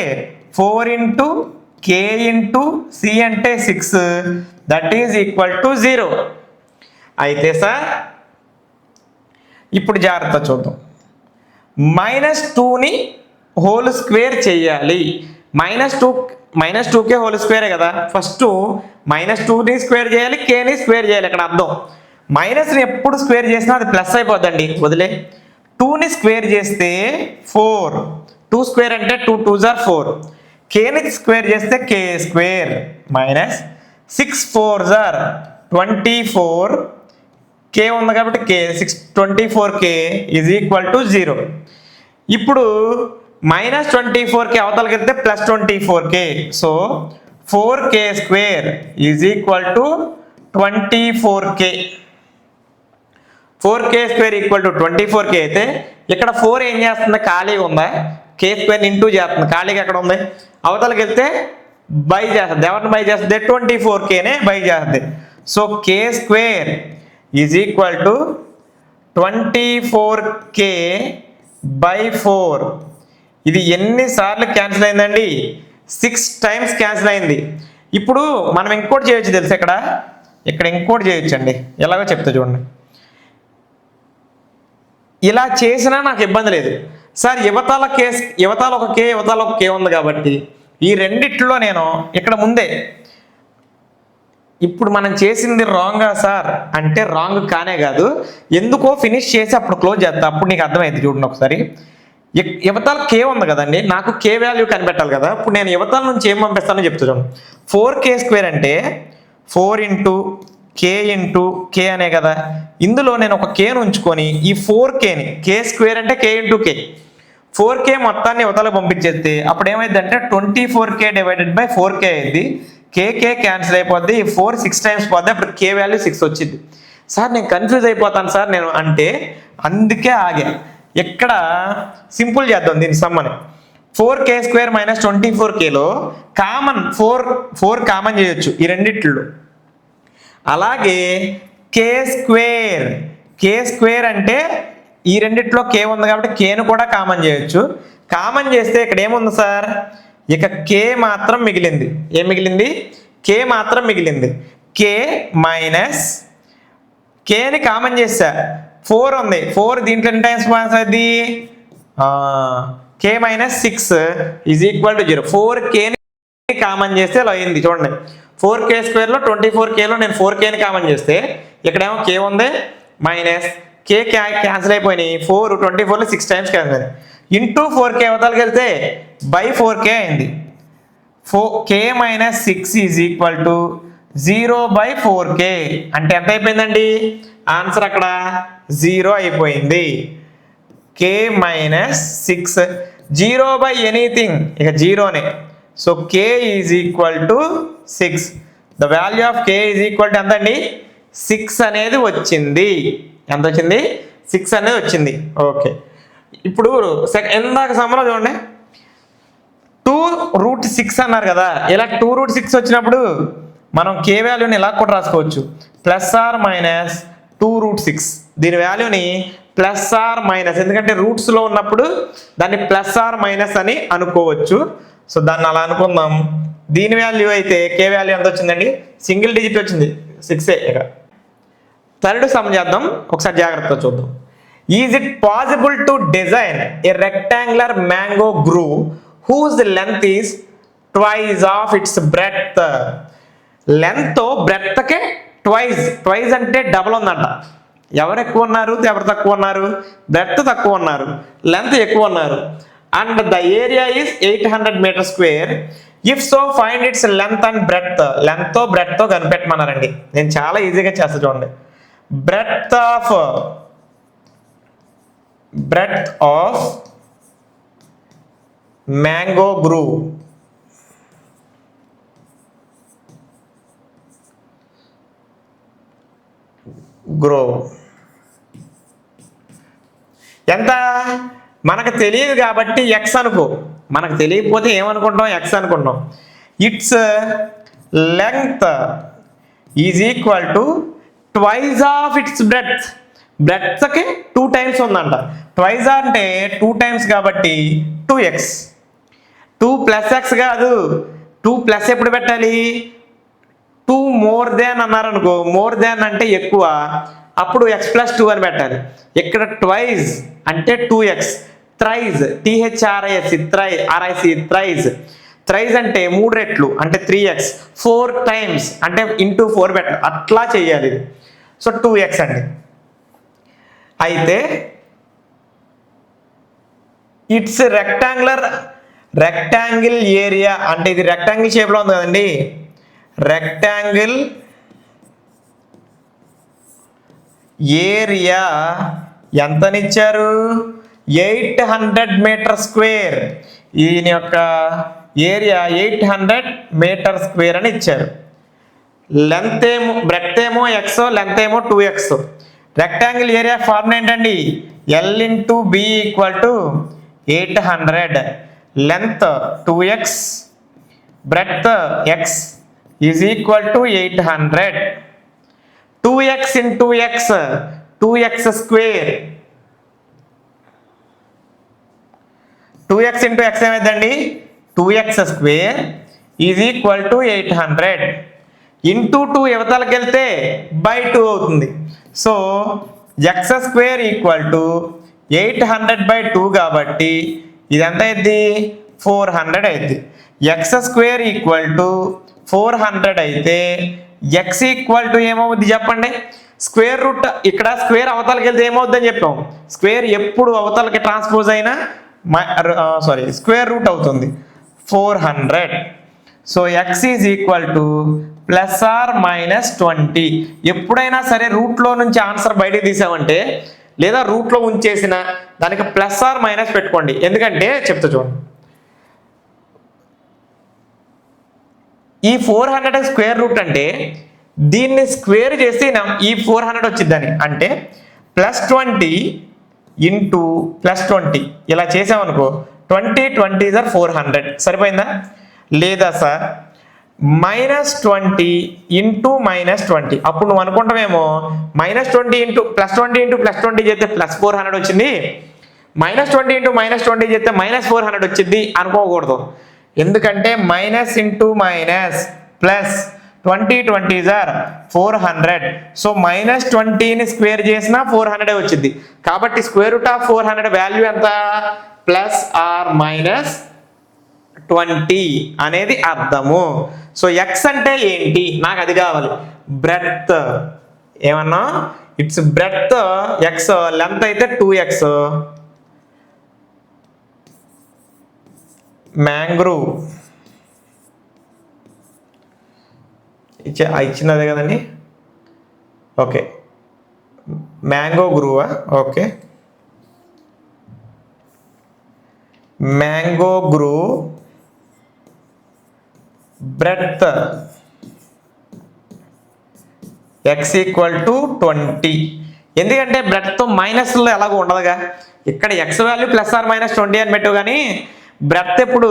4 ఇంటూ k ఇంటూ c అంటే 6, దట్ ఈజ్ ఈక్వల్ టు 0. అయితే సార్ ఇప్పుడు జాగ్రత్త చూద్దాం. -2ని హోల్ స్క్వేర్ చేయాలి. -2k హోల్ స్క్వేరే కదా, ఫస్ట్ -2ని స్క్వేర్ చేయాలి, kని స్క్వేర్ చేయాలి. ఇక్కడ అర్థం మైనస్ని ఎప్పుడు స్క్వేర్ చేసినా అది ప్లస్ అయిపోద్దండి, వదిలే. 2ని స్క్వేర్ చేస్తే 4, 2 స్క్వేర్ అంటే 2 2s are 4. kని స్క్వేర్ చేస్తే k² minus 6 4s are 24, k ఉంది కాబట్టి k 24k is equal to 0. ఇప్పుడు -24k అవతలకి వెళ్తే +24k, so 4k² is equal to 24k. 4k² equal to 24k అయితే ఇక్కడ 4 ఏం చేస్తుంది, ఖాళీగా ఉందా, k² ఇంటూ చేస్తుంది, ఖాళీగా ఎక్కడ ఉంది, అవతలకి వెళ్తే బై చేస్తుంది. ఎవరిని బై చేస్తుంది, 24kనే బై చేస్తుంది. So k² is equal to 24k by 4. ఇది ఎన్నిసార్లు క్యాన్సిల్ అయిందండి, 6 టైమ్స్ క్యాన్సిల్ అయింది. ఇప్పుడు మనం ఇంకోటి చేయొచ్చు తెలుసు, ఇక్కడ ఇంకోటి చేయొచ్చు అండి, ఎలాగో చెప్తా చూడండి. ఇలా చేసినా నాకు ఇబ్బంది లేదు సార్. యువతల ఒక కే యువతల ఒక కే ఉంది కాబట్టి ఈ రెండిట్లో నేను ఇక్కడ ముందే ఇప్పుడు మనం చేసింది రాంగా సార్ అంటే రాంగ్ కానే కాదు, ఎందుకో ఫినిష్ చేసి అప్పుడు క్లోజ్ చేస్తా, అప్పుడు నీకు అర్థమైంది. చూడండి ఒకసారి, యువతల కే ఉంది కదండి, నాకు కే వాల్యూ కనిపెట్టాలి కదా. ఇప్పుడు నేను యువతల నుంచి ఏం పంపిస్తానో చెప్తాను. 4k² అంటే 4 ఇంటూ కే అనే కదా. ఇందులో నేను ఒక కేను ఉంచుకొని ఈ 4kని k² అంటే k ఇంటూ కే 4k మొత్తాన్ని యువతలకు పంపించేస్తే అప్పుడు ఏమైందంటే 24k డివైడెడ్ బై 4k అయింది. కేకే క్యాన్సిల్ అయిపోద్ది, 4 6 టైమ్స్ పోద్ది, అప్పుడు కే వాల్యూ 6 వచ్చింది. సార్ నేను కన్ఫ్యూజ్ అయిపోతాను సార్ నేను అంటే, అందుకే ఆగా. ఇక్కడ సింపుల్ చేద్దాం దీని సమ్మని. 4k² మైనస్ 24kలో కామన్ 4 కామన్ చేయొచ్చు ఈ రెండిట్లో. అలాగే k² అంటే ఈ రెండిట్లో కే ఉంది కాబట్టి కేను కూడా కామన్ చేయొచ్చు. కామన్ చేస్తే ఇక్కడ ఏముంది సార్, ఇక కే మాత్రం మిగిలింది. ఏం మిగిలింది? కే మాత్రం మిగిలింది. కే మైనస్ కేని కామన్ చేసా 4 ఉంది, 4 దీంట్లో ఎన్ని టైమ్స్ పాస్ అవుతుంది? K minus 6 is equal to 0. 4kని కామన్ చేస్తే ఇలా అయింది. చూడండి, 4k² 24kలో నేను 4kని కామన్ చేస్తే ఇక్కడేమో కే ఉంది మైనస్ కే క్యాన్సిల్ అయిపోయినాయి. 4 24లో 6 టైమ్స్ క్యాన్సిల్ అయింది. ఇంటూ 4k అవతలకి వెళ్తే బై 4k అయింది. k minus 6 is equal to 0/4k అంటే ఎంత అయిపోయిందండి ఆన్సర్? అక్కడ 0 అయిపోయింది. k మైనస్ 6 0/ఎనీథింగ్, ఇక 0నే. So k is equal to 6. The value of k is equal to ఎంత అండి? 6 అనేది వచ్చింది. ఎంత వచ్చింది? 6 అనేది వచ్చింది. ఓకే, ఇప్పుడు ఇందాక సమ్మలో చూడండి 2√6 అన్నారు కదా. ఇలా 2√6 వచ్చినప్పుడు మనం కే వాల్యూని ఇలా కూడా రాసుకోవచ్చు, ప్లస్ ఆర్ మైనస్ 2√6. దీని వాల్యూని ప్లస్ ఆర్ మైనస్, ఎందుకంటే రూట్స్లో ఉన్నప్పుడు దాన్ని ప్లస్ ఆర్ మైనస్ అని అనుకోవచ్చు. సో దాన్ని అలా అనుకుందాం. దీని వాల్యూ అయితే కే వాల్యూ ఎంత వచ్చిందండి? సింగిల్ డిజిట్ వచ్చింది, 6. ఇక థర్డ్ సమ్ చేద్దాం, ఒకసారి జాగ్రత్తగా చూద్దాం. Is it possible to design a rectangular mango grove whose length is twice of its breadth? Length బ్రెడ్త్కే ట్వైస్ అంటే డబుల్ ఉందంట. ఎవరు ఎక్కువ ఉన్నారు, ఎవరు తక్కువ ఉన్నారు? బ్రెడ్త్ తక్కువ ఉన్నారు, లెంత్ ఎక్కువ ఉన్నారు. And the area is 800 m². If so find its length and breadth. లెంత్తో బ్రెడ్త్తో కనిపెట్టమన్నారండి. నేను చాలా ఈజీగా చేస్తా చూడండి. బ్రెడ్త్ ఆఫ్ మ్యాంగో గ్రూవ్ ఎంత? మనకు తెలియదు కాబట్టి ఎక్స్ అనుకో. మనకు తెలియకపోతే ఏమనుకుంటాం? ఎక్స్ అనుకుంటాం. Its length is equal to twice of its breadth. బ్రెడ్త్కి 2 టైమ్స్ ఉందంట. ట్వైస్ అంటే 2 టైమ్స్ కాబట్టి 2x. 2 + x కాదు, 2+ ఎప్పుడు పెట్టాలి? 2 మోర్ దాన్ అన్నారనుకో, మోర్ దాన్ అంటే ఎక్కువ, అప్పుడు x+2 అని పెట్టాలి. ఇక్కడ ట్వైస్ అంటే 2x, థ్రైస్ థ్రైస్ అంటే 3 రెట్లు అంటే 3x, 4 టైమ్స్ అంటే ఇంటూ 4 పెట్టాలి. అట్లా చేయాలి. సో 2x అండి. అయితే ఇట్స్ రెక్టాంగిల్ ఏరియా అంటే ఇది రెక్టాంగిల్ షేప్లో ఉంది కదండి. రెక్టాంగిల్ ఏరియా ఎంతనిచ్చారు? 800 m². దీని యొక్క ఏరియా 800 m² అని ఇచ్చారు. లెంత్ ఏమో బ్రెడ్త్ ఏమో ఎక్స్, లెంత్ ఏమో 2x. రెక్టాంగిల్ ఏరియా ఫార్ములా ఏంటండి? L × B = 800. Length 2x, breadth x is equal to 800. 2x × x 2x². 2x × x ఏమైందండి? 2x² is equal to 800. Into 2 యువతలకి వెళ్తే బై 2 అవుతుంది. సో x² ఈక్వల్ టు 800/2 కాబట్టి ఇది ఎంత అయింది 400 అయింది. x² = 400 అయితే x ఏమవుద్ది చెప్పండి. స్క్వేర్ రూట్ ఇక్కడ స్క్వేర్ అవతలకి వెళ్తే ఏమవుద్ది అని చెప్పాం. స్క్వేర్ ఎప్పుడు అవతలకి ట్రాన్స్పోజ్ అయినా స్క్వేర్ రూట్ అవుతుంది 400. So x = +or-20. ఎప్పుడైనా సరే రూట్లో నుంచి ఆన్సర్ బయటకు తీసామంటే లేదా రూట్లో ఉంచేసిన దానికి +or- పెట్టుకోండి. ఎందుకంటే చెప్తా చూడండి. ఈ 400 స్క్వేర్ రూట్ అంటే దీన్ని స్క్వేర్ చేసి ఈ 400 వచ్చిందని అంటే +20 × +20 ఇలా చేసామనుకో 20 20 = 400 సరిపోయిందా? లేదా సార్ -20 × -20 అప్పుడు నువ్వు అనుకుంటావేమో -20 × +20 చేస్తే +400 వచ్చింది, -20 × -20 చేస్తే -400 వచ్చింది అనుకోకూడదు. ఎందుకంటే minus into minus plus 20 20 = 400. So -20ని స్క్వేర్ చేసినా 400 వచ్చింది. కాబట్టి √400 వాల్యూ ఎంత +or-20 అనేది అర్థము. సో x అంటే ఏంటి నాకు అది కావాలి. బ్రెడ్త్ ఏమన్నా ఇట్స్ బ్రెడ్త్ x, లెంత్ అయితే 2x. మ్యాంగ్రూవ్ ఇచ్చినదే కదండి. ఓకే మ్యాంగో గ్రూవా? Okay mango grove breadth x = 20. ఎందుకంటే బ్రెడ్త్ మైనస్లో ఎలాగో ఉండదుగా. ఇక్కడ x వాల్యూ +or-20 అని పెట్టు, కానీ బ్రెడ్త్ ఎప్పుడు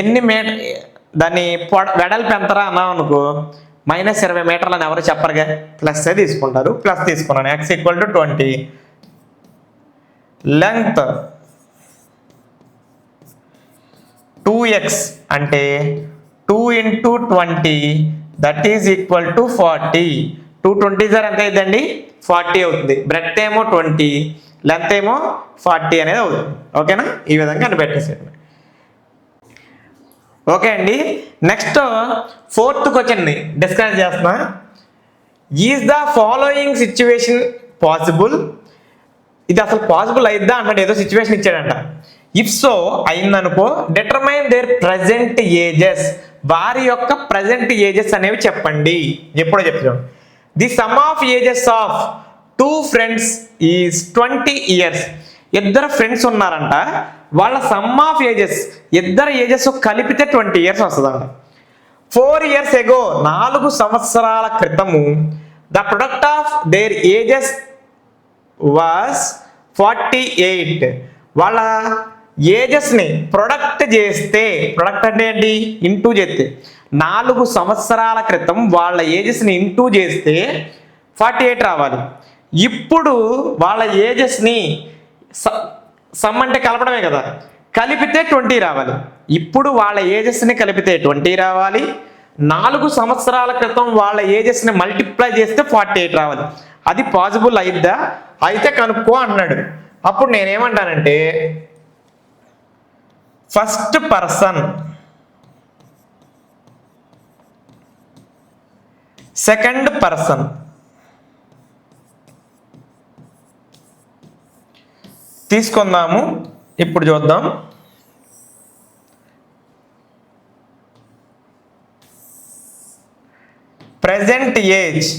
ఎన్ని దాన్ని వెడల్పు ఎంతరా అన్నాం అనుకో -20 మీటర్లు అని ఎవరు చెప్పరుగా, ప్లస్సే తీసుకుంటారు. ప్లస్ తీసుకున్నాను. x = 20. లెంగ్త్ 2x అంటే 2 × 20 దట్ ఈజ్ ఈక్వల్ టు 40. 2 20 ఎంత అయిందండి 40 అవుతుంది. బ్రెడ్త్ ఏమో 20, లెంత్ ఏమో 40 అనేది అవుతుంది. ఓకేనా? ఈ విధంగా అని పెట్టేసేయండి. ఓకే అండి. నెక్స్ట్ 4th క్వశ్చన్ని డిస్కస్ చేస్తున్నా. Is the following situation possible? ఇది అసలు పాసిబుల్ అయిద్దా అన్నాడు. ఏదో సిచ్యువేషన్ ఇచ్చాడంట. ఇఫ్ సో అయిందనుకో డిటర్మైన్ దేర్ ప్రజెంట్ ఏజెస్. వారి యొక్క ప్రజెంట్ ఏజెస్ అనేవి చెప్పండి. ఎప్పుడో చెప్తాం. The sum of ages of 2 friends is 20 years. ఇద్దరు ఫ్రెండ్స్ ఉన్నారంట, వాళ్ళ సమ్ ఆఫ్ ఏజెస్ ఇద్దరు ఏజెస్ కలిపితే 20 ఇయర్స్ వస్తుందంట. 4 years ago 4 సంవత్సరాల క్రితము the product of their ages was 48. వాళ్ళ ఏజెస్ని ప్రొడక్ట్ చేస్తే, ప్రొడక్ట్ అంటే ఏంటి ఇంటూ చేస్తే, 4 సంవత్సరాల క్రితం వాళ్ళ ఏజెస్ని ఇంటూ చేస్తే 48 రావాలి. ఇప్పుడు వాళ్ళ ఏజెస్ని సమ్ అంటే కలపడమే కదా, కలిపితే 20 రావాలి. ఇప్పుడు వాళ్ళ ఏజెస్ని కలిపితే 20 రావాలి. 4 సంవత్సరాల క్రితం వాళ్ళ ఏజెస్ని మల్టిప్లై చేస్తే 48 రావాలి. అది పాసిబుల్ అయిద్దా? అయితే కనుక్కో అంటున్నాడు. అప్పుడు నేనేమంటానంటే ఫస్ట్ పర్సన్, సెకండ్ పర్సన్, తీసుకుందాము. ఇప్పుడు చూద్దాం. Present age,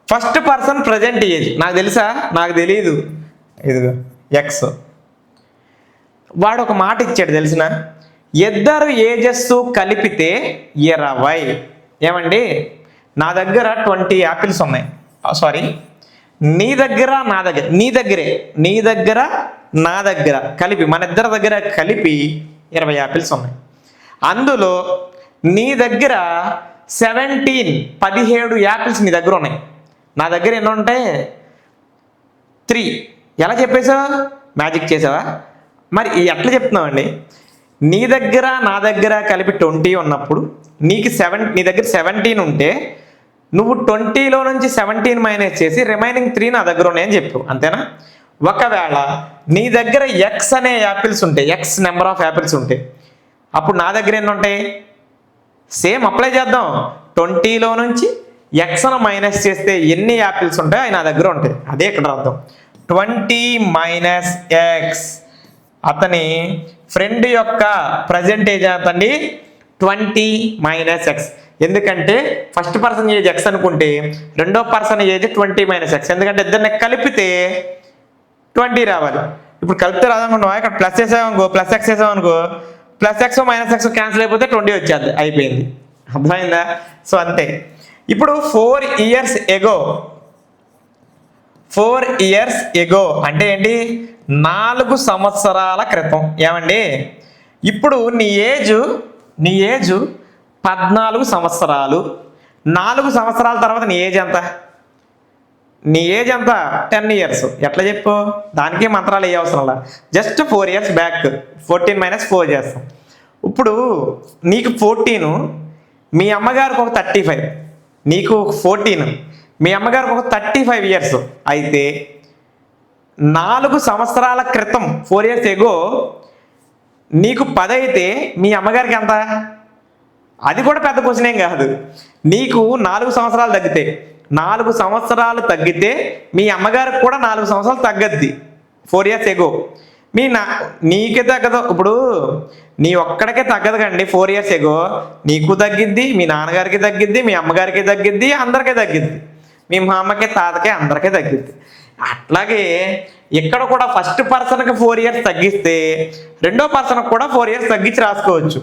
first person present age నాకు తెలుసా? నాకు తెలీదు. ఇదిగో ఎక్స్. వాడు ఒక మాట ఇచ్చాడు తెలిసిన, ఇద్దరు ఏజెస్ కలిపితే 20. ఏమండి నా దగ్గర 20 యాపిల్స్ ఉన్నాయి. సారీ, నీ దగ్గర నా దగ్గర, నీ దగ్గర నా దగ్గర కలిపి, మన ఇద్దరి దగ్గర కలిపి 20 యాపిల్స్ ఉన్నాయి. అందులో నీ దగ్గర 17 యాపిల్స్ నీ దగ్గర ఉన్నాయి. నా దగ్గర ఎన్ని ఉంటాయి? 3. ఎలా చెప్పేసావా? మ్యాజిక్ చేసావా? మరి ఎట్లా చెప్తున్నావండి? నీ దగ్గర నా దగ్గర కలిపి 20 ఉన్నప్పుడు నీ దగ్గర 17 ఉంటే నువ్వు 20లో నుంచి 17 మైనస్ చేసి రిమైనింగ్ 3 నా దగ్గర ఉన్నాయని చెప్పు, అంతేనా? ఒకవేళ నీ దగ్గర ఎక్స్ అనే యాపిల్స్ ఉంటాయి, ఎక్స్ నెంబర్ ఆఫ్ యాపిల్స్ ఉంటాయి, అప్పుడు నా దగ్గర ఎన్ని ఉంటాయి? సేమ్ అప్లై చేద్దాం. 20లో నుంచి ఎక్స్ను మైనస్ చేస్తే ఎన్ని యాపిల్స్ ఉంటాయి అవి నా దగ్గర ఉంటాయి. అదే ఇక్కడ అర్థం. 20 మైనస్ ఎక్స్, అతని ఫ్రెండ్ యొక్క ప్రజెంట్ ఏజ్ ఎంతండి? 20 మైనస్ ఎక్స్. ఎందుకంటే ఫస్ట్ పర్సన్ ఏజ్ ఎక్స్ అనుకుంటే రెండో పర్సన్ ఏజ్ 20 మైనస్ ఎక్స్, ఎందుకంటే ఇద్దరిని కలిపితే 20 రావాలి. ఇప్పుడు కలిపితే రాదనుకున్నావా, ఇక్కడ ప్లస్ వేసామనుకో, ప్లస్ ఎక్స్ వేసామనుకో, plus X minus X cancel అయిపోతే 20 వచ్చేది, అయిపోయింది. అర్థమైందా? సో అంతే. ఇప్పుడు 4 ఇయర్స్ ఎగో, 4 ఇయర్స్ ఎగో అంటే ఏంటి? 4 సంవత్సరాల క్రితం. ఏమండి, ఇప్పుడు నీ ఏజ్ 14 సంవత్సరాలు. 4 సంవత్సరాల తర్వాత నీ ఏజ్ ఎంత? నీ ఏజ్ ఎంత? 10 ఇయర్స్. ఎట్లా చెప్పు? దానికి మంత్రాలు ఏ అవసరం, జస్ట్ 4 ఇయర్స్ బ్యాక్ 14 మైనస్ 4 చేస్తాం. ఇప్పుడు నీకు 14, మీ అమ్మగారికి ఒక 35, నీకు 14, మీ అమ్మగారికి ఒక 35 ఇయర్స్. అయితే 4 సంవత్సరాల క్రితం 4 ఇయర్స్ ఎగో నీకు 10 అయితే మీ అమ్మగారికి ఎంత? అది కూడా పెద్ద క్వశ్చన్ ఏం కాదు. నీకు 4 సంవత్సరాలు తగ్గితే, 4 సంవత్సరాలు తగ్గితే మీ అమ్మగారికి కూడా 4 సంవత్సరాలు తగ్గద్ది 4 ఇయర్స్ ఎగో. నీకే తగ్గదు. ఇప్పుడు నీ ఒక్కడికే తగ్గదు కండి 4 ఇయర్స్ ఎగో, నీకు తగ్గిద్ది, మీ నాన్నగారికి తగ్గిద్ది, మీ అమ్మగారికి తగ్గిద్ది, అందరికీ తగ్గిద్ది, మీ అమ్మకి తాతకి అందరికీ తగ్గిద్ది. అట్లాగే ఇక్కడ కూడా ఫస్ట్ పర్సన్కి 4 ఇయర్స్ తగ్గిస్తే రెండో పర్సన్కి కూడా 4 ఇయర్స్ తగ్గించి రాసుకోవచ్చు.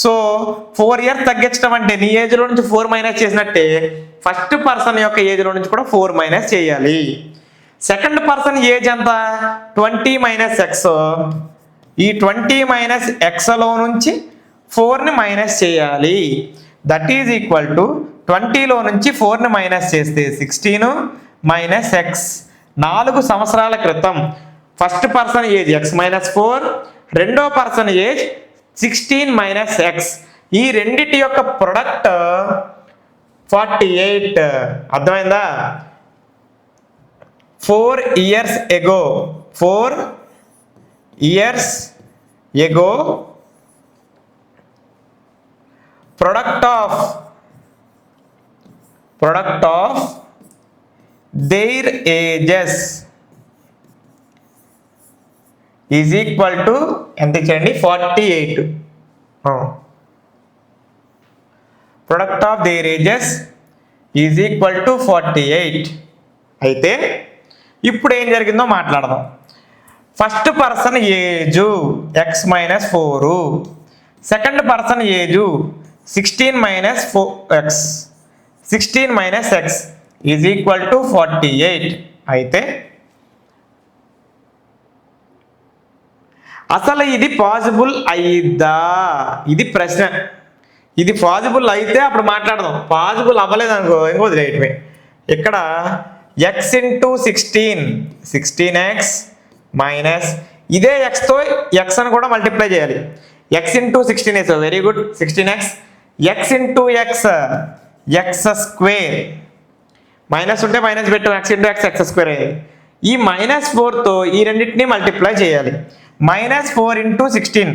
సో 4 ఇయర్స్ తగ్గించడం అంటే నీ ఏజ్లో నుంచి 4 మైనస్ చేసినట్టే ఫస్ట్ పర్సన్ యొక్క ఏజ్లో నుంచి కూడా 4 మైనస్ చేయాలి. సెకండ్ పర్సన్ ఏజ్ ఎంత? 20 మైనస్ ఎక్స్. ఈ 20 మైనస్ ఎక్స్లో నుంచి 4ని మైనస్ చేయాలి. దట్ ఈజ్ ఈక్వల్ టు 20లో నుంచి 4ని మైనస్ చేస్తే 16 మైనస్ ఎక్స్. 4 సంవత్సరాల క్రితం first person age X minus 4, రెండో పర్సన్ ఏజ్ 16 మైనస్ ఎక్స్. ఈ రెండిటి యొక్క ప్రొడక్ట్ 48. అర్థమైందా? 4 years ago, 4 years ago product of their ages is equal to ఎంత ఇచ్చండి? 48. product of their ages is equal to 48. అయితే ఇప్పుడు ఏం జరిగిందో మాట్లాడదాం. First person age X minus 4, second person age 16 minus 4x, 16 minus x is equal to 48. అయితే అసలు ఇది possible అయిద్దా? ఇది ప్రశ్న. ఇది పాసిబుల్ అయితే అప్పుడు మాట్లాడదాం, పాసిబుల్ అవ్వలేదు అనుకో ఇంకో వదిలేయటమే. ఇక్కడ ఎక్స్ ఇంటూ 16x మైనస్ ఇదే ఎక్స్తో ఎక్స్ అని కూడా మల్టిప్లై చేయాలి. ఎక్స్ ఇంటూ 16 వేసావు, very good. 16x, X into X square, minus ఉంటే మైనస్ పెట్టు, ఎక్స్ ఇంటూ ఎక్స్ స్క్వేర్ అయ్యేది. ఈ -4తో ఈ రెండింటిని మల్టిప్లై చేయాలి. -4 ఇంటూ 16,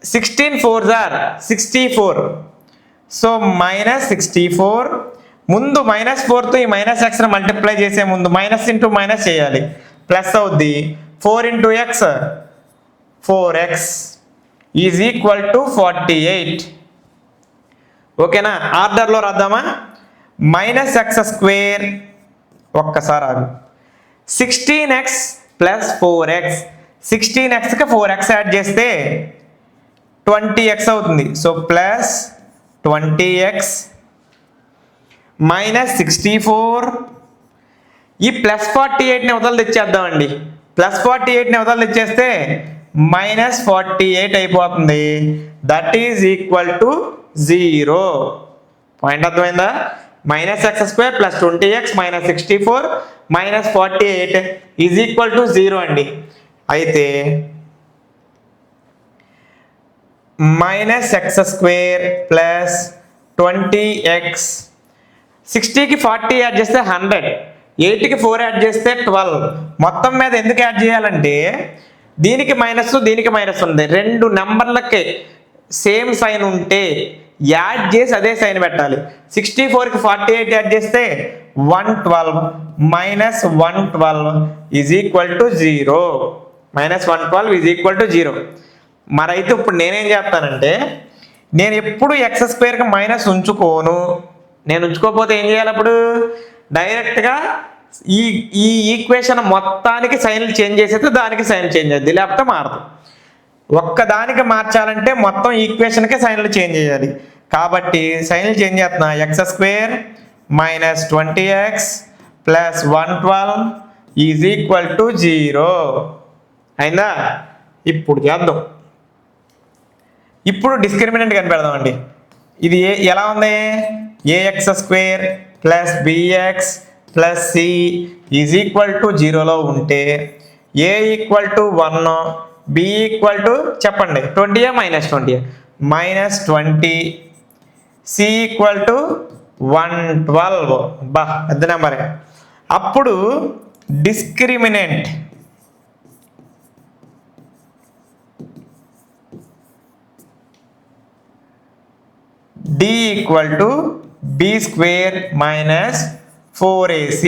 16 4s are 64. సో -64. ముందు -4తో ఈ -xని మల్టిప్లై చేసే ముందు మైనస్ ఇంటూ మైనస్ చేయాలి, ప్లస్ అవుద్ది. 4 into X 4x is equal to 48. ఓకేనా? ఆర్డర్లో రాద్దామా? -x స్క్వేర్, ఒక్కసారి ఆగు, 16x plus 4x, 16xకి 4x add చేస్తే 20x అవుతుంది. So plus 20x minus 64. ఈ ప్లస్ 48ని అవతల తెచ్చేద్దామండి. ప్లస్ 48ని అవతల తెచ్చేస్తే -48 అయిపోతుంది. That is equal to 0. Point అర్థమైందా? -x square plus 20x minus 64 minus 48 is equal to 0 అండి. అయితే -x square plus 20x 60కి 40 add చేస్తే 100, 8కి 4 యాడ్ చేస్తే 12. మొత్తం మీద ఎందుకు యాడ్ చేయాలంటే దీనికి మైనస్ దీనికి మైనస్ ఉంది, రెండు నెంబర్లకి సేమ్ సైన్ ఉంటే యాడ్ చేసి అదే సైన్ పెట్టాలి. 64కి 48 యాడ్ చేస్తే 112 minus 112 is equal to 0. Minus 112 is equal to 0. మరైతే ఇప్పుడు నేనేం చేస్తానంటే నేను ఎప్పుడు ఎక్స్ స్క్వేర్కి మైనస్ ఉంచుకోను. నేను ఉంచుకోకపోతే ఏం చేయాలి? అప్పుడు డైరెక్ట్గా ఈ ఈక్వేషన్ మొత్తానికి సైన్లు చేంజ్ చేసేస్తే దానికి సైన్ చేంజ్ అవుద్ది, లేకపోతే మారదు. ఒక్కదానికి మార్చాలంటే మొత్తం ఈక్వేషన్కి సైన్లు చేంజ్ చేయాలి. కాబట్టి సైన్లు చేంజ్ చేస్తున్నా. X square minus 20x plus 112 is equal to 0 అయిందా? ఇప్పుడు చేద్దాం. ఇప్పుడు డిస్క్రిమినెంట్ కనిపెడదామండి. ఇది ఎలా ఉంది? A X square plus B X plus C is equal to 0లో ఉంటే A equal to 1, B equal to చెప్పండి 20 minus 20 minus 20, C equal to 112. బా పెద్ద నెంబరే. అప్పుడు discriminant D equal to B square minus 4ac.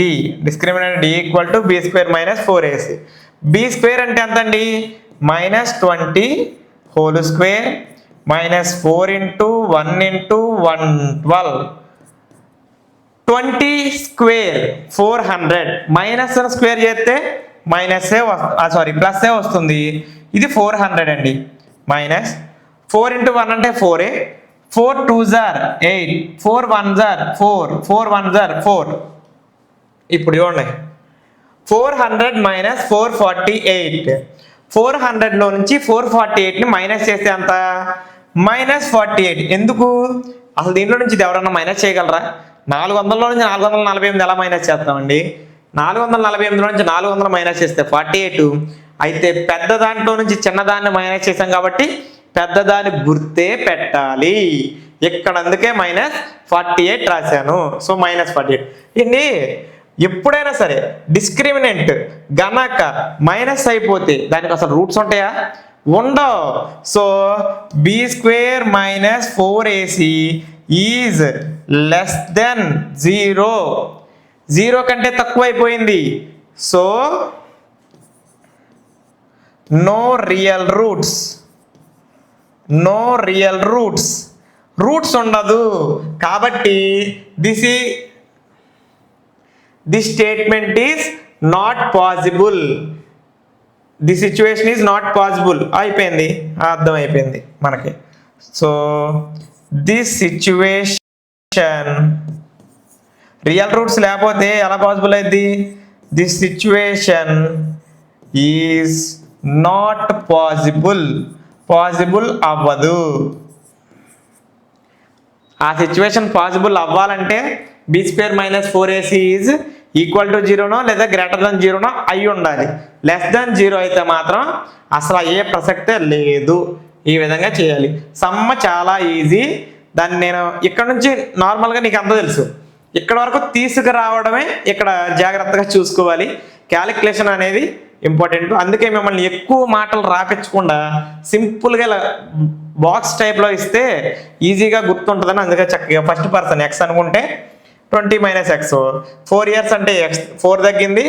Discriminant D equal to B square minus 4ac. B square అంటే ఎంత అండి? Minus 20 whole square minus 4 into 1 into 112. 20 square 400. Minus square చేస్తే minus plus వస్తుంది. ఇది 400 అండి. మైనస్ 4 ఇంటూ 1 అంటే 4, 4 2s are 8, 4 1s are 4, 4 1s are 4. ఇప్పుడు చూడండి 400 మైనస్ 448. 400లో నుంచి 448ని మైనస్ చేస్తే అంత మైనస్ 48. ఎందుకు? అసలు దీంట్లో నుంచి ఎవరన్నా మైనస్ చేయగలరా? 400లో నుంచి 448 ఎలా మైనస్ చేస్తామండి? 448లో నుంచి 400 మైనస్ చేస్తే 48. అయితే పెద్ద దాంట్లో నుంచి చిన్నదాన్ని మైనస్ చేసాం కాబట్టి పెద్దదాని గుర్తే పెట్టాలి. ఇక్కడ అందుకే మైనస్ 48 రాశాను. So minus 48. ఇది ఎప్పుడైనా సరే డిస్క్రిమినెంట్ గనక మైనస్ అయిపోతే దానికి అసలు రూట్స్ ఉంటాయా? ఉండవు. So B square minus 4ac is less than 0. 0 కంటే తక్కువ అయిపోయింది. So no real roots. No real roots. Roots ఉండదు. కాబట్టి this statement is not possible. The situation is not possible. అయిపోయింది, అర్థం అయిపోయింది మనకి. So this situation real roots లేకపోతే ఎలా పాసిబుల్ అయింది? This situation is not possible. Possible అవ్వదు. ఆ సిచ్యువేషన్ పాసిబుల్ అవ్వాలంటే B square minus 4ac is equal to 0నో లేదా గ్రేటర్ దెన్ 0నో అయి ఉండాలి. లెస్ దెన్ 0 అయితే మాత్రం అసలు అయ్యే ప్రసక్తే లేదు. ఈ విధంగా చేయాలి. సమ్మ చాలా ఈజీ. దాన్ని నేను ఇక్కడ నుంచి నార్మల్గా నీకు అంతా తెలుసు, ఇక్కడ వరకు తీసుకురావడమే ఇక్కడ జాగ్రత్తగా చూసుకోవాలి. క్యాలిక్యులేషన్ అనేది ఇంపార్టెంట్. అందుకే మిమ్మల్ని ఎక్కువ మాటలు రాపించకుండా సింపుల్గా ఇలా బాక్స్ టైప్లో ఇస్తే ఈజీగా గుర్తుంటుందని అందుకే చక్కగా ఫస్ట్ పర్సన్ ఎక్స్ అనుకుంటే 20 మైనస్ ఎక్స్, 4 years అంటే ఎక్స్ 4 తగ్గింది,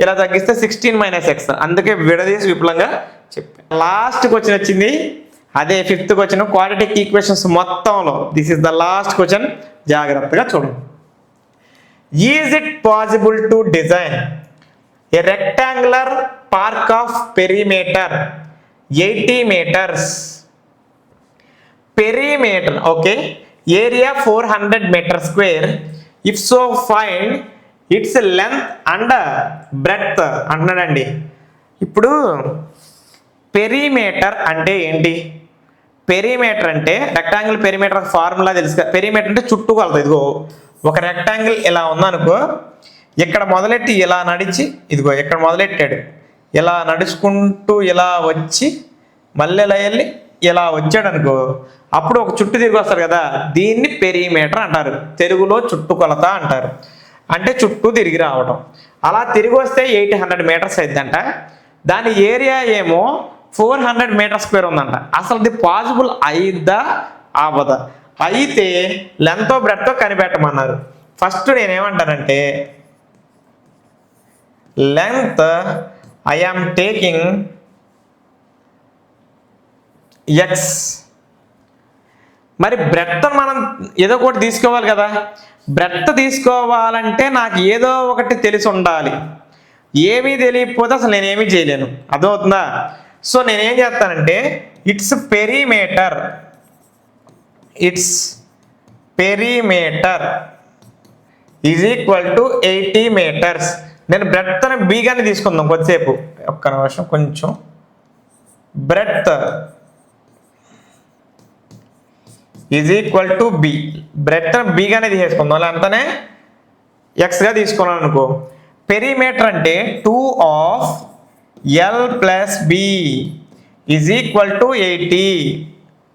ఇలా తగ్గిస్తే 16 మైనస్ ఎక్స్. అందుకే విడదీసి విపులంగా చెప్పాను. లాస్ట్ క్వశ్చన్ వచ్చింది, అదే 5th క్వశ్చన్. క్వాడ్రాటిక్ ఈక్వేషన్స్ మొత్తంలో this is the last question. జాగ్రత్తగా చూడండి. Is it possible to design a rectangular park of perimeter 80 meters, perimeter okay, area 400 meter square, if so find its length and breadth అంటున్నాడండి. ఇప్పుడు perimeter అంటే ఏంటి? Perimeter అంటే rectangle perimeter formula తెలుసు. Perimeter అంటే చుట్టూ కొలత. ఇదిగో ఒక రెక్టాంగిల్ ఇలా ఉందనుకో, ఇక్కడ మొదలెట్టి ఇలా నడిచి, ఇదిగో ఇక్కడ మొదలెట్టాడు, ఇలా నడుచుకుంటూ ఇలా వచ్చి మళ్ళీ ఇలా వెళ్ళి ఇలా వచ్చాడు అనుకో, అప్పుడు ఒక చుట్టూ తిరిగి వస్తారు కదా, దీన్ని పెరిమీటర్ అంటారు, తెలుగులో చుట్టుకొలత అంటారు. అంటే చుట్టూ తిరిగి రావడం. అలా తిరిగి వస్తే 800 మీటర్స్ అయిద్దంట. దాని ఏరియా ఏమో 400 మీటర్ స్క్వేర్ ఉందంట. అసలు ఇది పాసిబుల్ అయిద్దా అవ్వదా? అయితే లెంత్ బ్రెడ్తో కనిపెట్టమన్నారు. ఫస్ట్ నేనేమంటానంటే length I am taking X. మరి బ్రెడ్త్ మనం ఏదో ఒకటి తీసుకోవాలి కదా. బ్రెడ్త్ తీసుకోవాలంటే నాకు ఏదో ఒకటి తెలిసి ఉండాలి. ఏమీ తెలియకపోతే అసలు నేనేమీ చేయలేను. అర్థమవుతుందా? సో నేనేం చేస్తానంటే its perimeter is equal to 80 metres. నేను బ్రెడ్త్ని బీగానే తీసుకుందాం కొద్దిసేపు, ఒక్క నిమిషం కొంచెం. Breadth is equal to B. Breadth బీగానే తీసేసుకుందాం, లేదంటే ఎక్స్గా తీసుకున్నాను అనుకో. పెరిమీటర్ అంటే 2 of L plus B is equal to 80.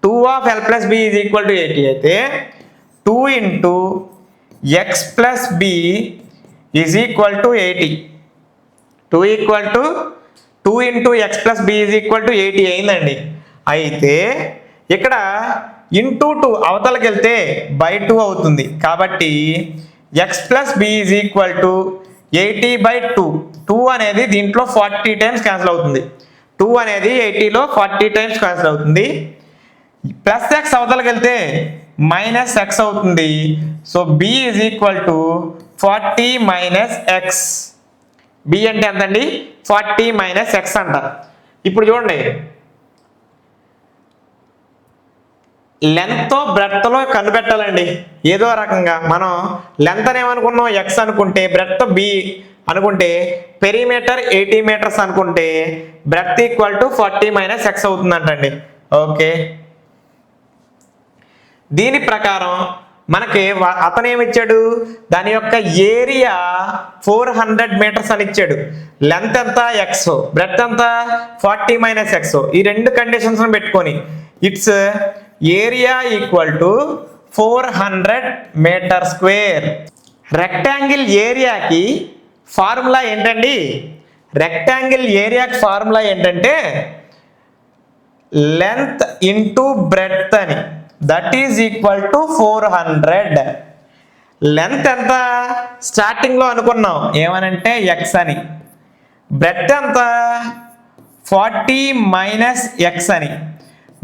2 of L plus B is equal to 80 అయితే 2 into X plus B is equal to 80. 2 into X plus B is equal to 80 అయిందండి. అయితే ఇక్కడ ఇంటూ 2 అవతలకి వెళ్తే బై 2 అవుతుంది. కాబట్టి X plus B is equal to 80/2. 2 అనేది దీంట్లో 40 టైమ్స్ క్యాన్సిల్ అవుతుంది. 2 అనేది 80లో 40 టైమ్స్ క్యాన్సిల్ అవుతుంది. ప్లస్ ఎక్స్ అవతలకి వెళ్తే మైనస్ ఎక్స్ అవుతుంది. So b is equal to 40 minus x. B అంటే ఎంతండి? 40 మైనస్ ఎక్స్ అంట. ఇప్పుడు చూడండి, లెంత్ బ్రెడ్త్లో కనిపెట్టాలండి ఏదో రకంగా. మనం లెంత్ అని ఏమనుకున్నాం? ఎక్స్ అనుకుంటే, బ్రెడ్త్ బి అనుకుంటే, పెరిమీటర్ 80 మీటర్స్ అనుకుంటే breadth equal to 40 minus X అవుతుందంటండి. ఓకే, దీని ప్రకారం మనకి అతను ఏమిచ్చాడు? దాని యొక్క ఏరియా 400 మీటర్స్ అని ఇచ్చాడు. లెంత్ ఎంత? ఎక్స్. బ్రెడ్త్ ఎంత? 40 మైనస్ ఎక్స్. ఈ రెండు కండిషన్స్ పెట్టుకొని its area equal to 400 meter square. Rectangle ఏరియాకి ఫార్ములా ఏంటండి? రెక్టాంగిల్ ఏరియాకి ఫార్ములా ఏంటంటే లెంత్ ఇంటూ బ్రెడ్త్ అని. That is equal to 400. Length ఎంత స్టార్టింగ్లో అనుకున్నాం? ఏమనంటే ఎక్స్ అని. బ్రెడ్త్ ఎంత? 40 మైనస్ ఎక్స్ అని.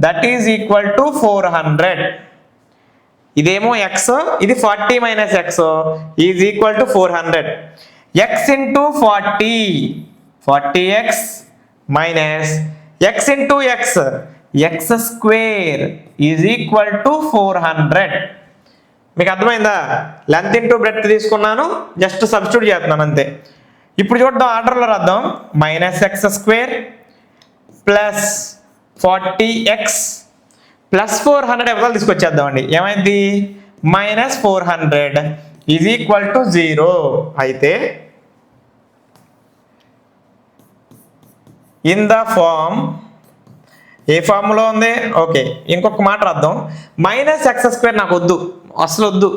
That is equal to 400. ఇదేమో ఎక్స్, ఇది 40 minus x is equal to 400. X into 40, 40x minus x into x, x square is equal to 400. మీకు అర్థమైందా? లెంత్ ఇంటూ బ్రెడ్త్ తీసుకున్నాను, జస్ట్ సబ్స్టిట్యూట్ చేస్తున్నాను అంతే. ఇప్పుడు చూద్దాం, ఆర్డర్లో రాద్దాం. Minus x square plus 40x plus 400 ఎవరు తీసుకొచ్చేద్దామండి. ఏమైంది? Minus 400 is equal to 0. అయితే ఇన్ ద ఫార్మ్, ఏ ఫార్ములో ఉంది? ఓకే, ఇంకొక మాట రాద్దాం. మైనస్ ఎక్స్ స్క్వేర్ నాకు వద్దు, అసలు వద్దు.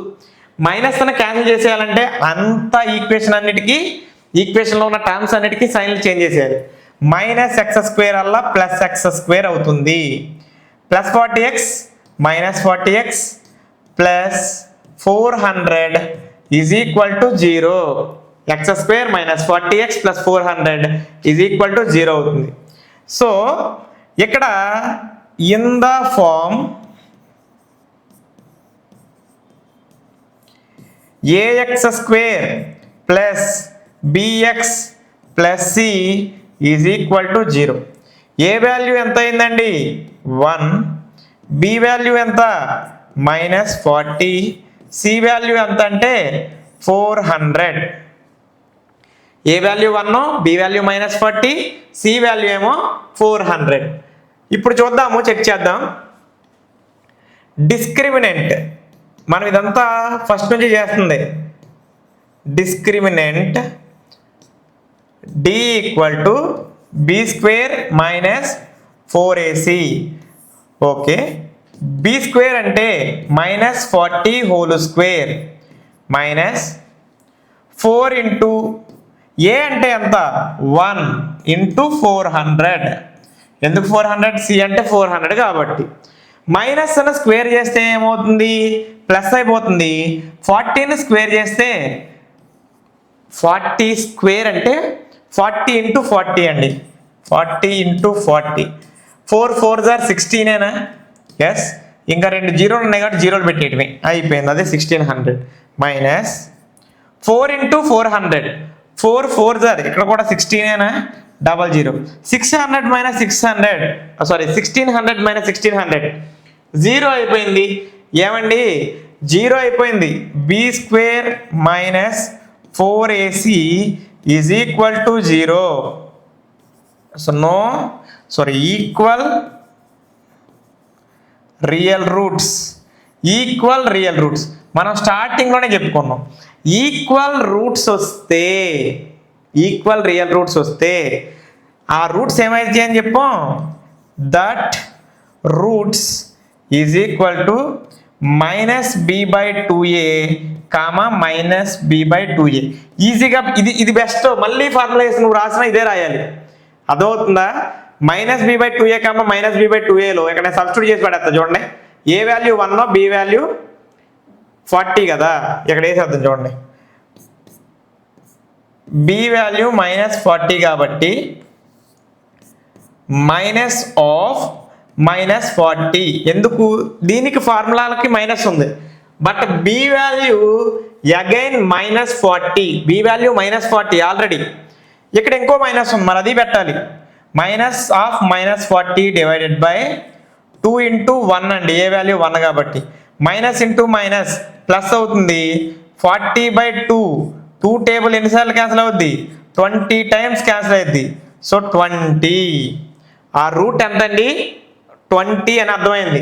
మైనస్ అని క్యాన్సిల్ చేసేయాలంటే అంత ఈక్వేషన్లో ఉన్న టర్మ్స్ అన్నిటికీ సైన్లు చేంజ్ చేసేయాలి. మైనస్ ఎక్స్ స్క్వేర్ అలా ప్లస్ ఎక్స్ స్క్వేర్ అవుతుంది. Plus 40x minus 40x plus 400 is equal to 0. X square minus 40x plus 400 is equal to 0 అవుతుంది. సో ఇక్కడ in the form ax square plus bx plus c is equal to 0. A value ఎంత అయిందండి? 1. B value ఎంత? Minus 40. C value ఎంత అంటే 400. A value 1, b value minus 40, c value ఏమో 400. ఇప్పుడు చూద్దాము, చెక్ చేద్దాం. డిస్క్రిమినెంట్ మనం ఇదంతా ఫస్ట్ నుంచి చేస్తుంది. Discriminant d equal to B square minus 4ac. Okay, b square అంటే -40 whole square minus 4 into a అంటే ఎంత 1 ఇంటూ 400. ఎందుకు 400? సి అంటే 400 కాబట్టి. మైనస్ అని స్క్వేర్ చేస్తే ఏమవుతుంది? ప్లస్ అయిపోతుంది. 40ని స్క్వేర్ చేస్తే 40 స్క్వేర్ అంటే 40 ఇంటూ 40 అండి. 40 ఇంటూ 40 4 4 జార్ 16ఏనా? ఎస్. ఇంకా 2 జీరోలు ఉన్నాయి కాబట్టి జీరోలు పెట్టేయటమే, అయిపోయింది. అదే 1600 మైనస్ 4 ఇంటూ 400 4 4 జార్ ఇక్కడ కూడా 16ఏనా? 00 600 మైనస్ 600 సారీ 1600 మైనస్ 1600 జీరో అయిపోయింది. ఏమండి? జీరో అయిపోయింది. B square minus 4ac is equal to 0. So no sorry equal real roots. Equal real roots మనం స్టార్టింగ్లోనే చెప్పుకున్నాం. ఈక్వల్ రూట్స్ వస్తే ఈక్వల్ రియల్ రూట్స్ వస్తే ఆ రూట్స్ ఏమైతే అని చెప్పాం? That roots is equal to -b/2a comma -b/2a. ఈజీగా ఇది బెస్ట్. మళ్ళీ ఫార్ములా వేసి నువ్వు రాసినా ఇదే రాయాలి. అదవుతుందా? -b/2a కామా -b/2aలో ఇక్కడ సబ్స్టిట్యూట్ చేసి పడేస్తా చూడండి. ఏ వాల్యూ 1 బి వాల్యూ 40 కదా, ఇక్కడ వేసేద్దాం చూడండి. బి వాల్యూ -40 కాబట్టి -40. ఎందుకు? దీనికి ఫార్ములాలకి మైనస్ ఉంది, but b value again -40. B value -40 already. ఇక్కడ ఇంకో మైనస్ ఉంది, మరి అది పెట్టాలి. -40 డివైడెడ్ బై 2 ఇంటూ 1 అండి. ఏ వాల్యూ 1 కాబట్టి మైనస్ ఇంటూ మైనస్ ప్లస్ అవుతుంది. 40/2 2 టేబుల్ ఎన్నిసార్లు క్యాన్సిల్ అవుద్ది? 20 టైమ్స్ క్యాన్సిల్ అవుద్ది. సో 20. ఆ రూట్ ఎంతండి? 20 అని అర్థమైంది.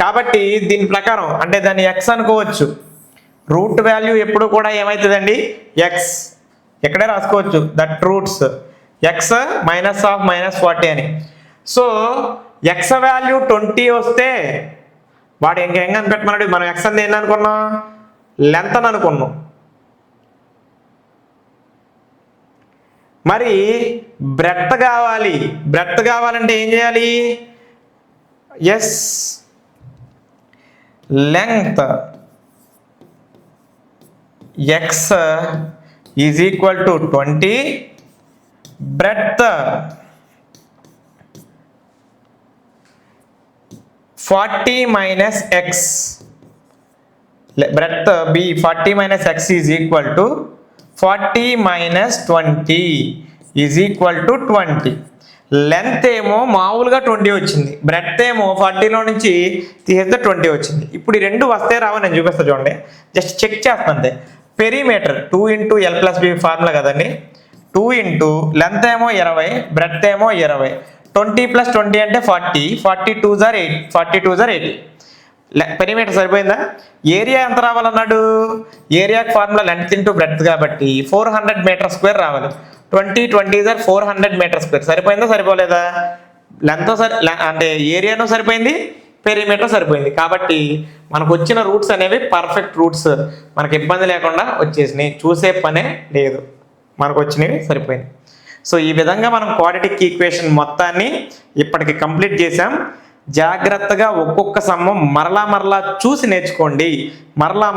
కాబట్టి దీని ప్రకారం అంటే దాన్ని ఎక్స్ అనుకోవచ్చు. రూట్ వాల్యూ ఎప్పుడు కూడా ఏమవుతుందండి? ఎక్స్. ఎక్కడే రాసుకోవచ్చు దట్ రూట్స్ ఎక్స్ -40 అని. సో ఎక్స్ వాల్యూ 20 వస్తే వాడు ఇంకేం కనిపెట్టమన్నాడు? మనం ఎక్స్ అని ఏంటి అనుకున్నాం? లెంత్ అని అనుకున్నాం. మరి బ్రెడ్త్ కావాలి. బ్రెడ్త్ కావాలంటే ఏం చేయాలి? Yes length x is equal to 20. Breadth 40 minus x. Breadth b 40 minus x is equal to 40 minus 20 is equal to 20. Length ఏమో మామూలుగా 20 వచ్చింది, బ్రెడ్త్ ఏమో 40లో నుంచి తీసేస్తే 20 వచ్చింది. ఇప్పుడు ఈ రెండు వస్తే రావని నేను చూపిస్తాను చూడండి. జస్ట్ చెక్ చేస్తాను అంతే. Perimeter 2 into l plus b formula కదండి. 2 ఇంటూ లెంత్ ఏమో 20, బ్రెడ్త్ ఏమో 20. 20 ప్లస్ 20 అంటే 40. 42 జార్ 8. 42 జార్ 80. పెరిమీటర్ సరిపోయిందా? ఏరియా ఎంత రావాలన్నాడు? ఏరియాకి ఫార్ములా లెంత్ ఇంటూ బ్రెడ్త్ కాబట్టి 400 మీటర్ స్క్వేర్ రావాలి. 20 జార్ 400 మీటర్ స్క్వేర్. సరిపోయిందా సరిపోలేదా? లెంత్ అంటే ఏరియాను సరిపోయింది, పెరిమీటర్ సరిపోయింది. కాబట్టి మనకు వచ్చిన రూట్స్ అనేవి పర్ఫెక్ట్ రూట్స్, మనకు ఇబ్బంది లేకుండా వచ్చేసినాయి. చూసే పనే లేదు, మనకు వచ్చినవి సరిపోయింది. సో ఈ విధంగా మనం క్వాడ్రాటిక్ ఈక్వేషన్ మొత్తాన్ని ఇప్పటికి కంప్లీట్ చేసాం. జాగ్రత్తగా ఒక్కొక్క సమ్మం మరలా చూసి నేర్చుకోండి. మరలా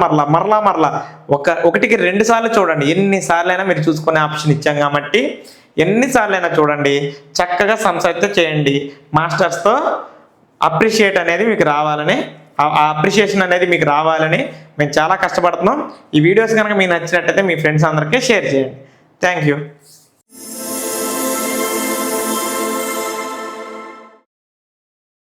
ఒకటికి 2 సార్లు చూడండి. ఎన్నిసార్లైనా మీరు చూసుకునే ఆప్షన్ ఇచ్చాం కాబట్టి ఎన్నిసార్లైనా చూడండి. చక్కగా సమ్స్ అయితే చేయండి. మాస్టర్స్తో అప్రిషియేట్ అనేది మీకు రావాలని, ఆ అప్రిషియేషన్ అనేది మీకు రావాలని మేము చాలా కష్టపడుతున్నాం. ఈ వీడియోస్ కనుక మీకు నచ్చినట్టయితే మీ ఫ్రెండ్స్ అందరికీ షేర్ చేయండి. Thank you.